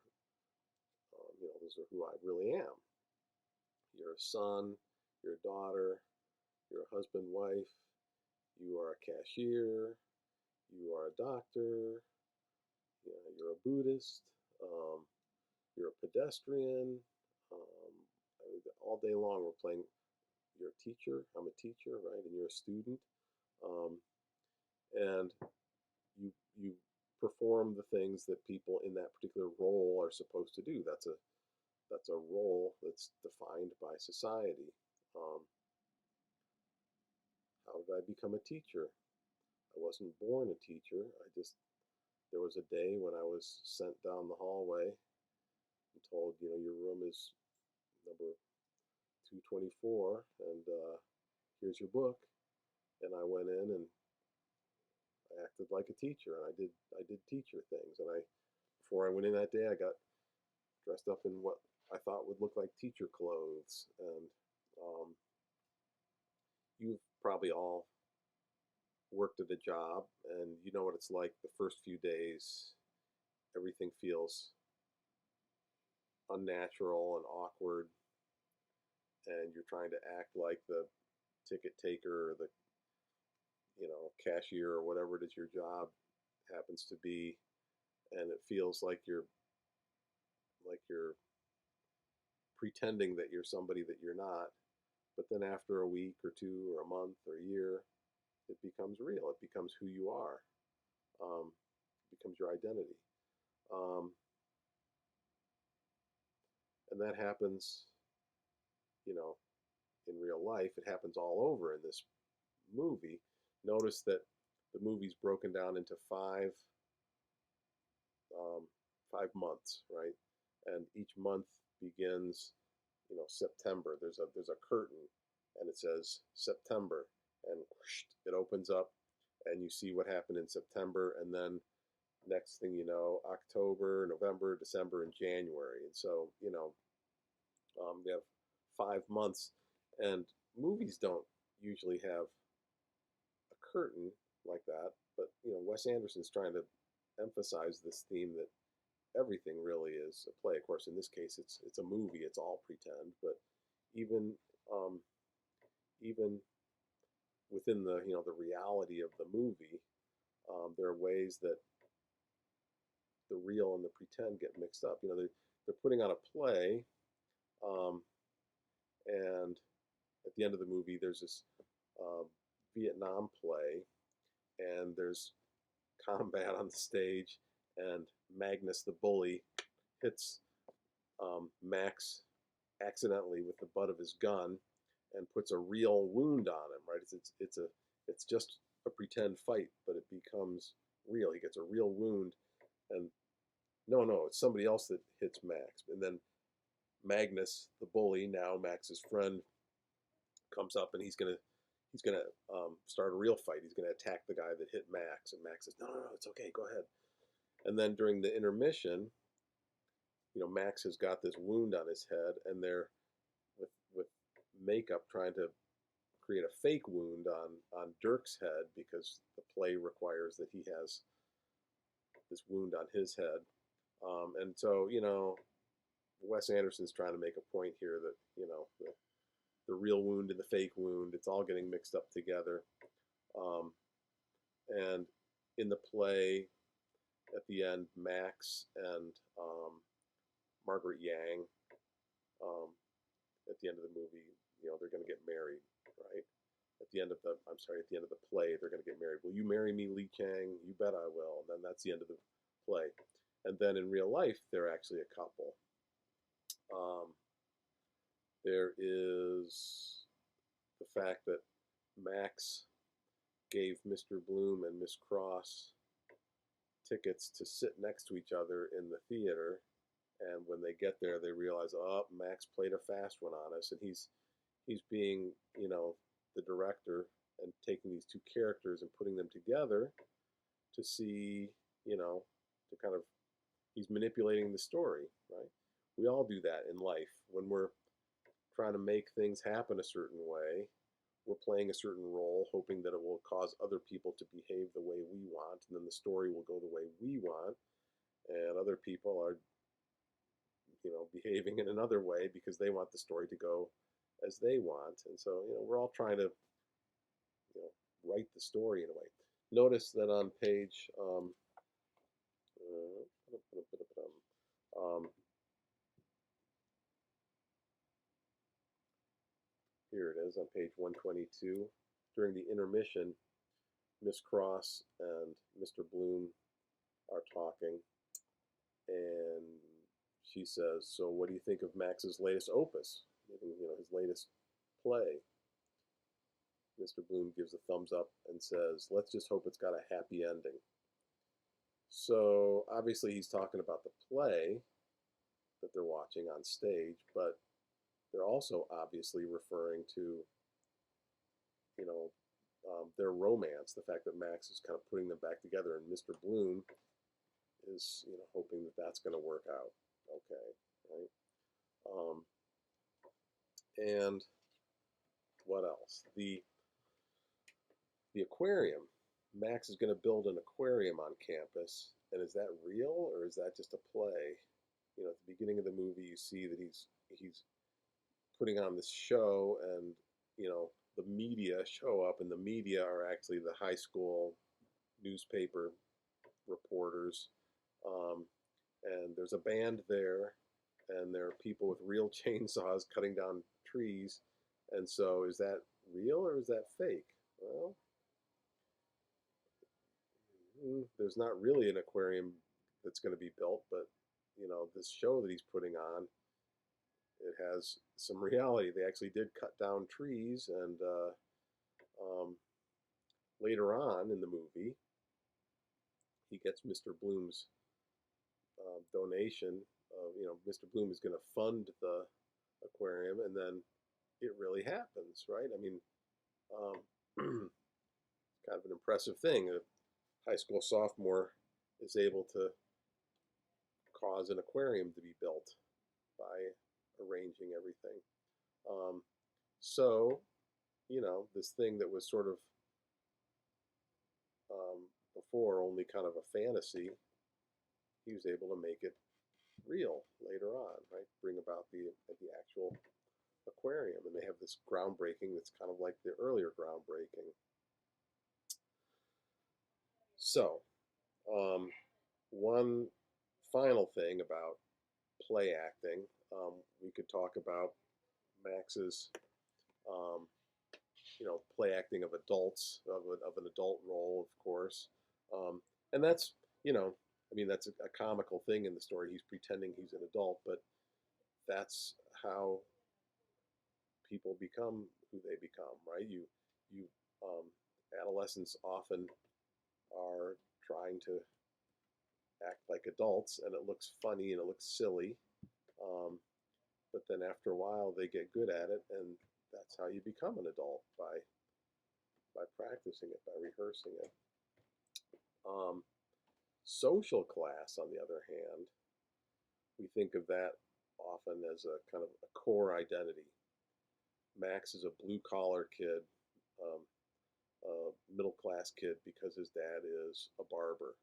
who I really am. You're a son, you're a daughter, you're a husband, wife. You are a cashier. You are a doctor. You're a Buddhist. Um, you're a pedestrian. Um, all day long, we're playing. You're a teacher. I'm a teacher, right? And you're a student. Um, and you perform the things that people in that particular role are supposed to do. That's a role that's defined by society. Um, how did I become a teacher? I wasn't born a teacher. There was a day when I was sent down the hallway and told, your room is number 224, and here's your book. And I went in and I acted like a teacher, and I did teacher things. And before I went in that day, I got dressed up in what I thought would look like teacher clothes. And um, you've probably all worked at a job, and you know what it's like the first few days. Everything feels unnatural and awkward, and you're trying to act like the ticket taker or the cashier or whatever it is your job happens to be, and it feels like you're pretending that you're somebody that you're not. But then after a week or two or a month or a year, it becomes real. It becomes who you are. It becomes your identity. Um, and that happens, you know, in real life. It happens all over in this movie. Notice that the movie's broken down into um, 5 months, right? And each month begins, September. There's a curtain, and it says September, and whoosh, it opens up, and you see what happened in September, and then next thing you know, October, November, December, and January. And so, we have 5 months, and movies don't usually have a curtain like that. But Wes Anderson's trying to emphasize this theme that everything really is a play. Of course, in this case, it's a movie. It's all pretend. But even um, even within the the reality of the movie, there are ways that the real and the pretend get mixed up. They're putting on a play, um, and at the end of the movie, there's this uh, Vietnam play, and there's combat on the stage, and Magnus the bully hits Max accidentally with the butt of his gun and puts a real wound on him. Right? It's just a pretend fight, but it becomes real. He gets a real wound, and no, it's somebody else that hits Max, and then Magnus the bully, now Max's friend, comes up and he's gonna start a real fight. He's gonna attack the guy that hit Max, and Max says, no, it's okay, go ahead. And then during the intermission, Max has got this wound on his head, and they're with makeup trying to create a fake wound on Dirk's head because the play requires that he has this wound on his head. And so, Wes Anderson's trying to make a point here that, the real wound and the fake wound, it's all getting mixed up together. And in the play, at the end, Max and Margaret Yang, at the end of the movie, they're going to get married, right? At the end of the play, they're going to get married. Will you marry me, Li Chang? You bet I will. And then that's the end of the play. And then in real life, they're actually a couple. There is the fact that Max gave Mr. Bloom and Miss Cross tickets to sit next to each other in the theater, and when they get there, they realize, oh, Max played a fast one on us, and he's being, the director and taking these two characters and putting them together to see, to kind of, he's manipulating the story, right? We all do that in life when we're trying to make things happen a certain way. We're playing a certain role, hoping that it will cause other people to behave the way we want, and then the story will go the way we want, and other people are, behaving in another way because they want the story to go as they want. And so, we're all trying to, write the story in a way. Notice that on page, here it is on page 122. During the intermission, Miss Cross and Mr. Bloom are talking, and she says, "So, what do you think of Max's latest opus? His latest play?" Mr. Bloom gives a thumbs up and says, "Let's just hope it's got a happy ending." So, obviously, he's talking about the play that they're watching on stage, but they're also obviously referring to, their romance, the fact that Max is kind of putting them back together, and Mr. Bloom is, hoping that that's going to work out okay, right? And what else? The aquarium. Max is going to build an aquarium on campus, and is that real or is that just a play? At the beginning of the movie, you see that he's putting on this show, and the media show up, and the media are actually the high school newspaper reporters, and there's a band there, and there are people with real chainsaws cutting down trees. And so, is that real or is that fake? Well, there's not really an aquarium that's going to be built, but this show that he's putting on, it has some reality. They actually did cut down trees, and later on in the movie, he gets Mr. Bloom's donation. Mr. Bloom is going to fund the aquarium, and then it really happens, right? I mean, kind of an impressive thing. A high school sophomore is able to cause an aquarium to be built by arranging everything. So, this thing that was sort of before only kind of a fantasy, he was able to make it real later on, right? Bring about the actual aquarium, and they have this groundbreaking that's kind of like the earlier groundbreaking. So, um, one final thing about play acting, we could talk about Max's, um, play acting of adults, of an adult role, of course. And that's, I mean, that's a comical thing in the story. He's pretending he's an adult, but that's how people become who they become, right? You, um, adolescents often are trying to act like adults, and it looks funny and it looks silly. Um, but then after a while, they get good at it, and that's how you become an adult by practicing it, by rehearsing it. Um, Social class, on the other hand, we think of that often as a kind of a core identity. Max is a blue collar kid, um, a middle class kid because his dad is a barber,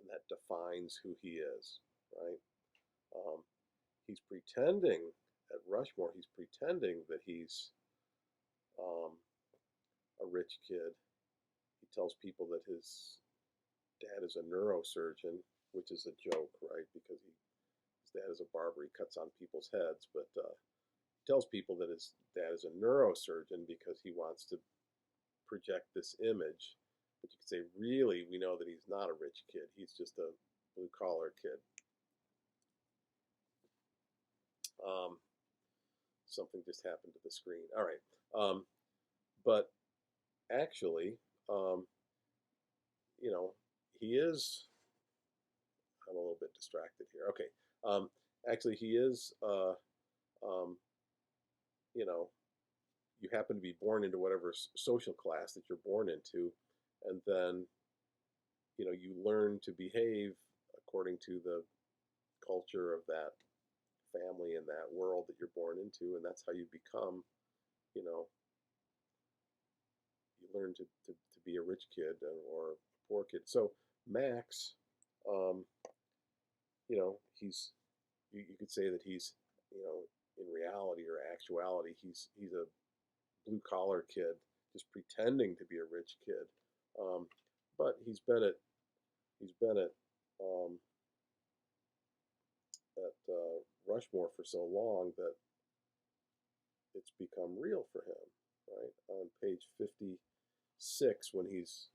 and that defines who he is, right? Um, he's pretending at Rushmore, he's pretending that he's um, a rich kid. He tells people that his dad is a neurosurgeon, which is a joke, right? Because his dad is a barber, he cuts on people's heads, but he tells people that his dad is a neurosurgeon because he wants to project this image. But you could say, really, we know that he's not a rich kid. He's just a blue collar kid. Um, Something just happened to the screen. All right. But actually, um, you know, he is. I'm a little bit distracted here. Okay. Actually, he is. Um, you know, you happen to be born into whatever social class that you're born into, and then you learn to behave according to the culture of that family and that world that you're born into, and that's how you become. You know, you learn to be a rich kid or a poor kid. So Max, um, he's you could say that he's you know in reality or actuality he's a blue collar kid just pretending to be a rich kid. Um, but he's been um, at Rushmore for so long that it's become real for him. Right on page 56, when he's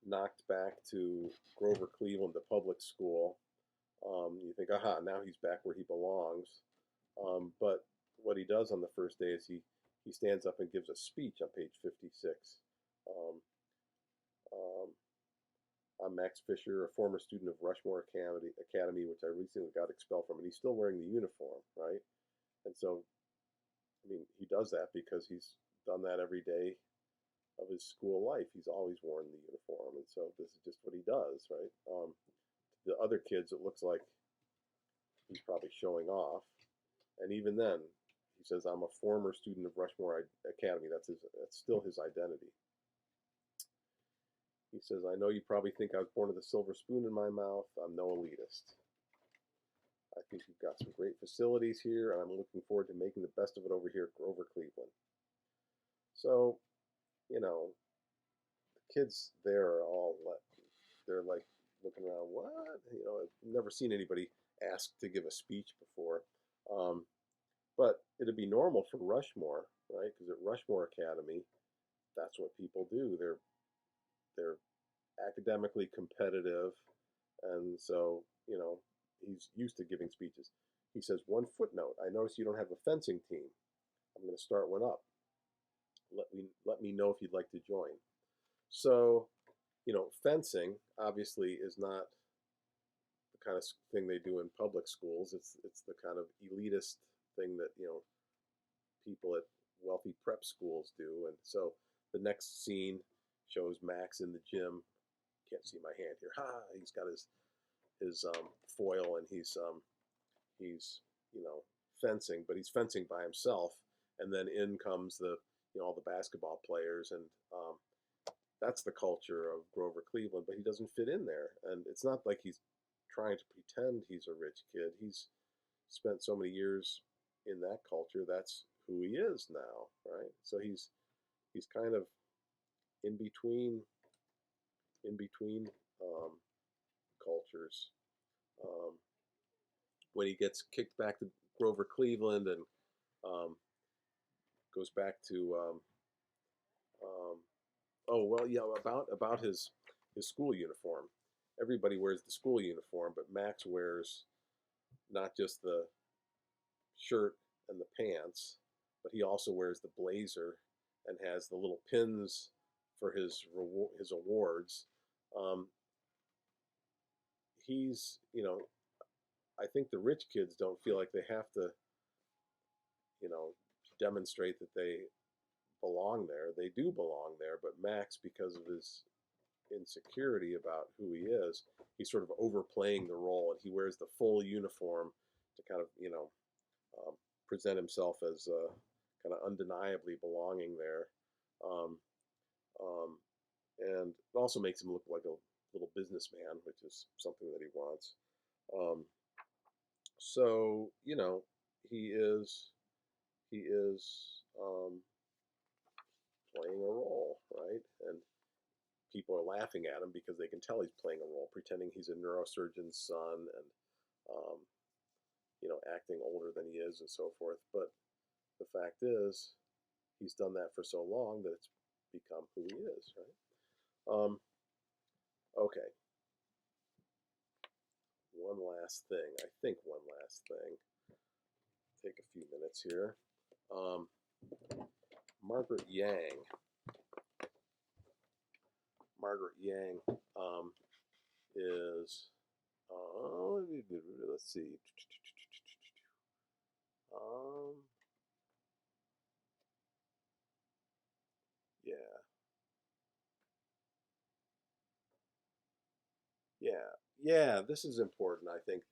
knocked back to Grover Cleveland, the public school, you think, aha, now he's back where he belongs. But what he does on the first day is he stands up and gives a speech on page 56. Um, um, I'm Max Fischer, a former student of Rushmore Academy, which I recently got expelled from, and he's still wearing the uniform, right? And so, I mean, he does that because he's done that every day of his school life. He's always worn the uniform, and so this is just what he does, right? The other kids, it looks like he's probably showing off, and even then, he says, "I'm a former student of Rushmore Academy." That's still his identity. He says, "I know you probably think I was born with a silver spoon in my mouth. I'm no elitist. I think you've got some great facilities here, and I'm looking forward to making the best of it over here at Grover Cleveland." So, you know, the kids there are all they're like looking around. What? I've never seen anybody ask to give a speech before. Um, but it'd be normal for Rushmore, right? Because at Rushmore Academy, that's what people do. They're academically competitive, and so he's used to giving speeches. He says, "One footnote: I notice you don't have a fencing team. I'm going to start one up. Let me know if you'd like to join." So, fencing obviously is not the kind of thing they do in public schools. It's the kind of elitist thing that people at wealthy prep schools do. And so the next scene shows Max in the gym. Can't see my hand here. Ha! He's got his foil, and he's fencing, but he's fencing by himself. And then in comes all the basketball players, and that's the culture of Grover Cleveland. But he doesn't fit in there, and it's not like he's trying to pretend he's a rich kid. He's spent so many years in that culture. That's who he is now, right? So he's kind of in between in between um, cultures. Um, when he gets kicked back to Grover Cleveland and um, goes back to um, oh well, yeah, about his school uniform. Everybody wears the school uniform, but Max wears not just the shirt and the pants, but he also wears the blazer and has the little pins for his awards. Um, he's I think the rich kids don't feel like they have to demonstrate that they belong there. They do belong there, but Max, because of his insecurity about who he is, he's sort of overplaying the role, and he wears the full uniform to kind of um, present himself as kind of undeniably belonging there. Um, um, and it also makes him look like a little businessman, which is something that he wants. Um, so he is playing a role, right? And people are laughing at him because they can tell he's playing a role, pretending he's a neurosurgeon's son and um, acting older than he is and so forth. But the fact is, he's done that for so long that it's become who he is, right? Okay, one last thing. I think one last thing. Take a few minutes here. Um, Margaret Yang. Margaret Yang is. Let's see. Um, yeah, yeah, yeah. This is important. I think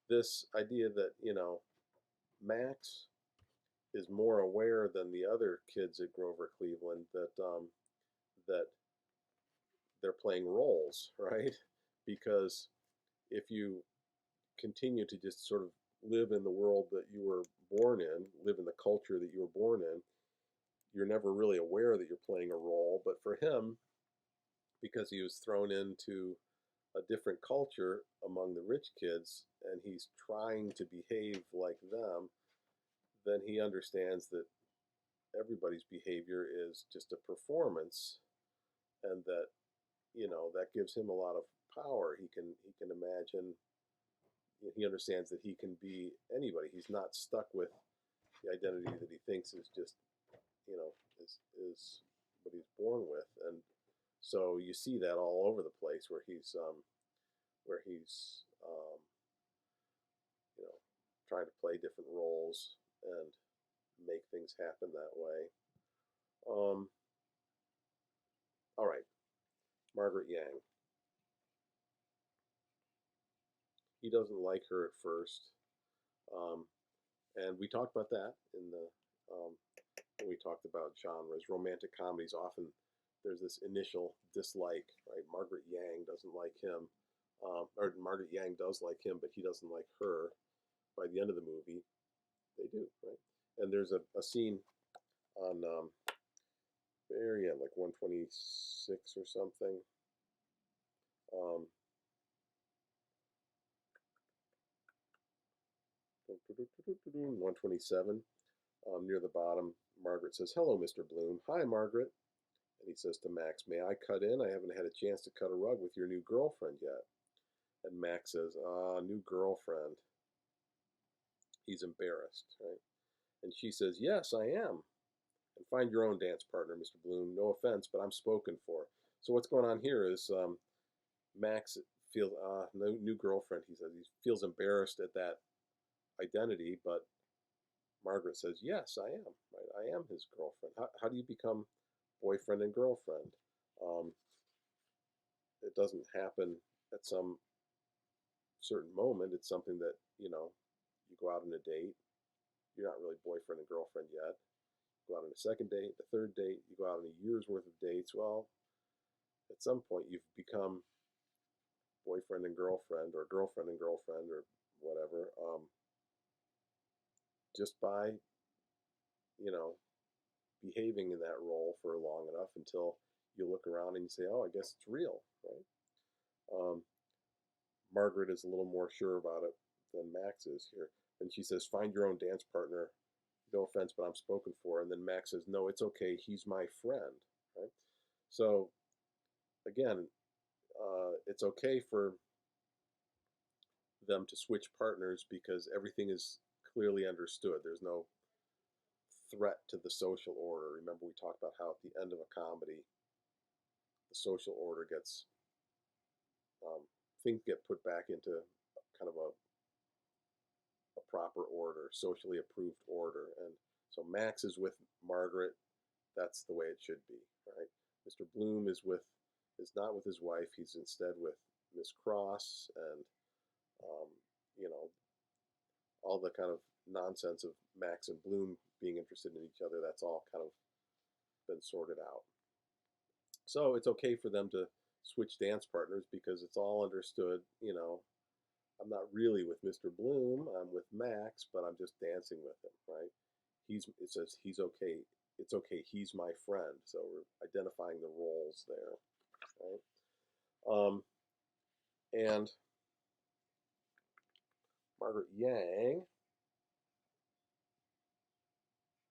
this idea that Max is more aware than the other kids at Grover Cleveland that they're playing roles, right? Because if you continue to just sort of live in the world that you were born in, live in the culture that you were born in, you're never really aware that you're playing a role. But for him, because he was thrown into a different culture among the rich kids and he's trying to behave like them, then he understands that everybody's behavior is just a performance and that that gives him a lot of power. He can imagine, he understands that he can be anybody. He's not stuck with the identity that he thinks is just you know is what he's born with. And so you see that all over the place where he's you know trying to play different roles and make things happen that way. um all right, Margaret Yang. He doesn't like her at first. um and we talked about that in the when we talked about genres. Romantic comedies, often there's this initial dislike, right? Margaret Yang doesn't like him, or Margaret Yang does like him, but he doesn't like her. By the end of the movie, they do, right? And there's a scene on very end, like 126 or something. Um, 127, near the bottom, Margaret says, "Hello, Mr. Bloom." "Hi, Margaret." And he says to Max, "May I cut in? I haven't had a chance to cut a rug with your new girlfriend yet." And Max says, "Ah, new girlfriend." He's embarrassed, right? And she says, "Yes, I am. And find your own dance partner, Mr. Bloom. No offense, but I'm spoken for." So what's going on here is Max feels, no new girlfriend, he says. He feels embarrassed at that identity, but Margaret says, "Yes, I am. Right? I am his girlfriend." How do you become boyfriend and girlfriend? Um, it doesn't happen at some certain moment. It's something that, you go out on a date. You're not really boyfriend and girlfriend yet. You go out on a second date, the third date, you go out on a year's worth of dates. Well, at some point you've become boyfriend and girlfriend or girlfriend and girlfriend or whatever, just by you know, behaving in that role for long enough until you look around and you say, oh, I guess it's real, right? Um, Margaret is a little more sure about it than Max is here. And she says, find your own dance partner. No offense, but I'm spoken for. And then Max says, no, it's okay. He's my friend, right? So again, it's okay for them to switch partners because everything is clearly understood. There's no threat to the social order. Remember, we talked about how at the end of a comedy, the social order gets, things get put back into kind of a proper order, socially approved order. And so Max is with Margaret. That's the way it should be, right? Mr. Bloom is not with his wife. He's instead with Miss Cross, and um, you know, all the kind of nonsense of Max and Bloom being interested in each other. That's all kind of been sorted out. So it's okay for them to switch dance partners because it's all understood. I'm not really with Mr. Bloom. I'm with Max, but I'm just dancing with him, right? It says he's okay. It's okay. He's my friend. So we're identifying the roles there, right? And Margaret Yang,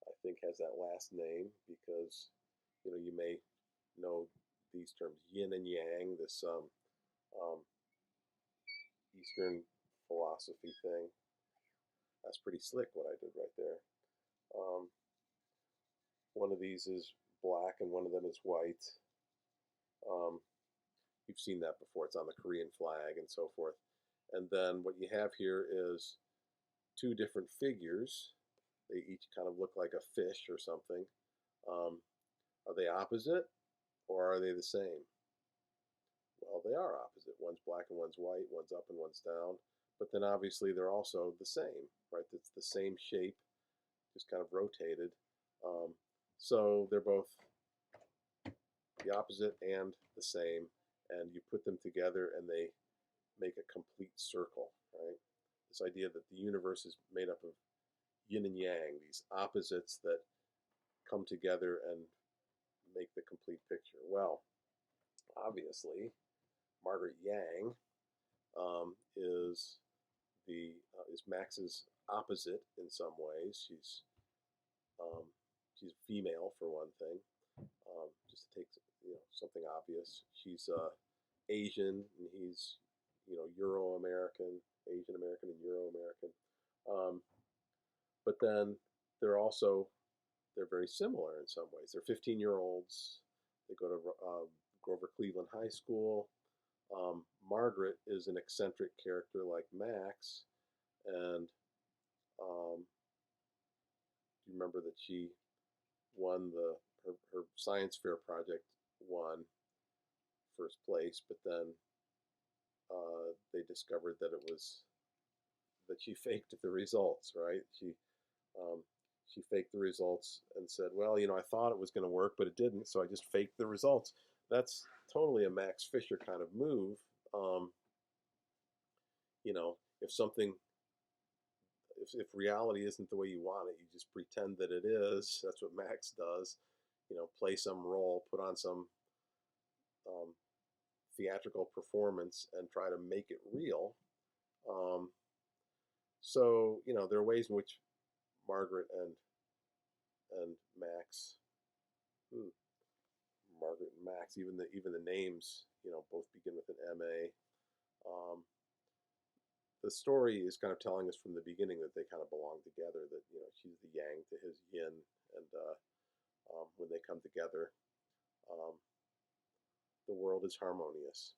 I think, has that last name because you may know these terms, yin and yang, this um, Eastern philosophy thing. That's pretty slick what I did right there. Um, one of these is black and one of them is white. You've seen that before. It's on the Korean flag and so forth. And then what you have here is two different figures. They each kind of look like a fish or something. Are they opposite or are they the same? Well, they are opposite. One's black and one's white. One's up and one's down. But then obviously they're also the same, right? It's the same shape, just kind of rotated. So they're both the opposite and the same, and you put them together and they make a complete circle, right? This idea that the universe is made up of yin and yang, these opposites that come together and make the complete picture. Well, obviously, Margaret Yang is is Max's opposite in some ways. Um, she's female for one thing. Just to take something obvious, she's Asian and he's Euro American, Asian American and Euro American. But then they're very similar in some ways. They're 15-year-olds. They go to Grover Cleveland High School. Margaret is an eccentric character like Max, and do you remember that she won her science fair project won first place, but then they discovered that she faked the results, right? She faked the results and said, well, I thought it was going to work, but it didn't, so I just faked the results. That's totally a Max Fischer kind of move. If something, if reality isn't the way you want it, you just pretend that it is. That's what Max does. Play some role, put on some theatrical performance, and try to make it real. So there are ways in which Margaret and Max, Margaret and Max, even the names, both begin with an M-A. The story is kind of telling us from the beginning that they kind of belong together. That she's the yang to his yin, and when they come together, the world is harmonious.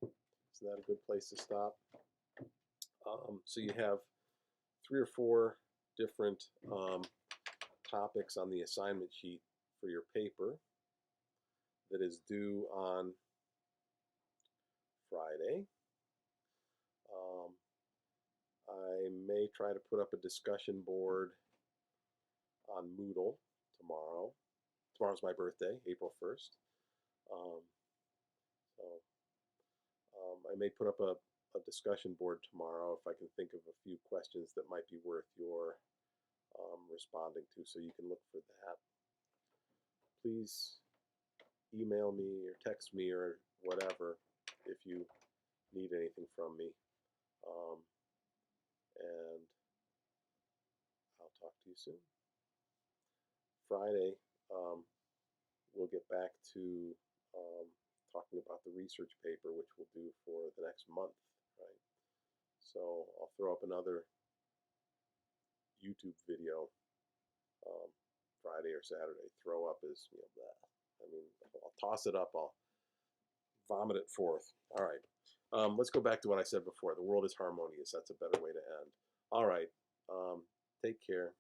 Isn't that a good place to stop? So you have 3 or 4 different topics on the assignment sheet for your paper that is due on Friday. I may try to put up a discussion board on Moodle tomorrow. Tomorrow's my birthday, April 1st. I may put up a discussion board tomorrow if I can think of a few questions that might be worth your responding to, so you can look for that. Please email me or text me or whatever if you need anything from me. And I'll talk to you soon. Friday, we'll get back to talking about the research paper, which we'll do for the next month, right? So I'll throw up another YouTube video Friday or Saturday. Throw up is, blah. I mean, I'll toss it up, I'll vomit it forth. All right. Let's go back to what I said before. The world is harmonious. That's a better way to end. All right. Take care.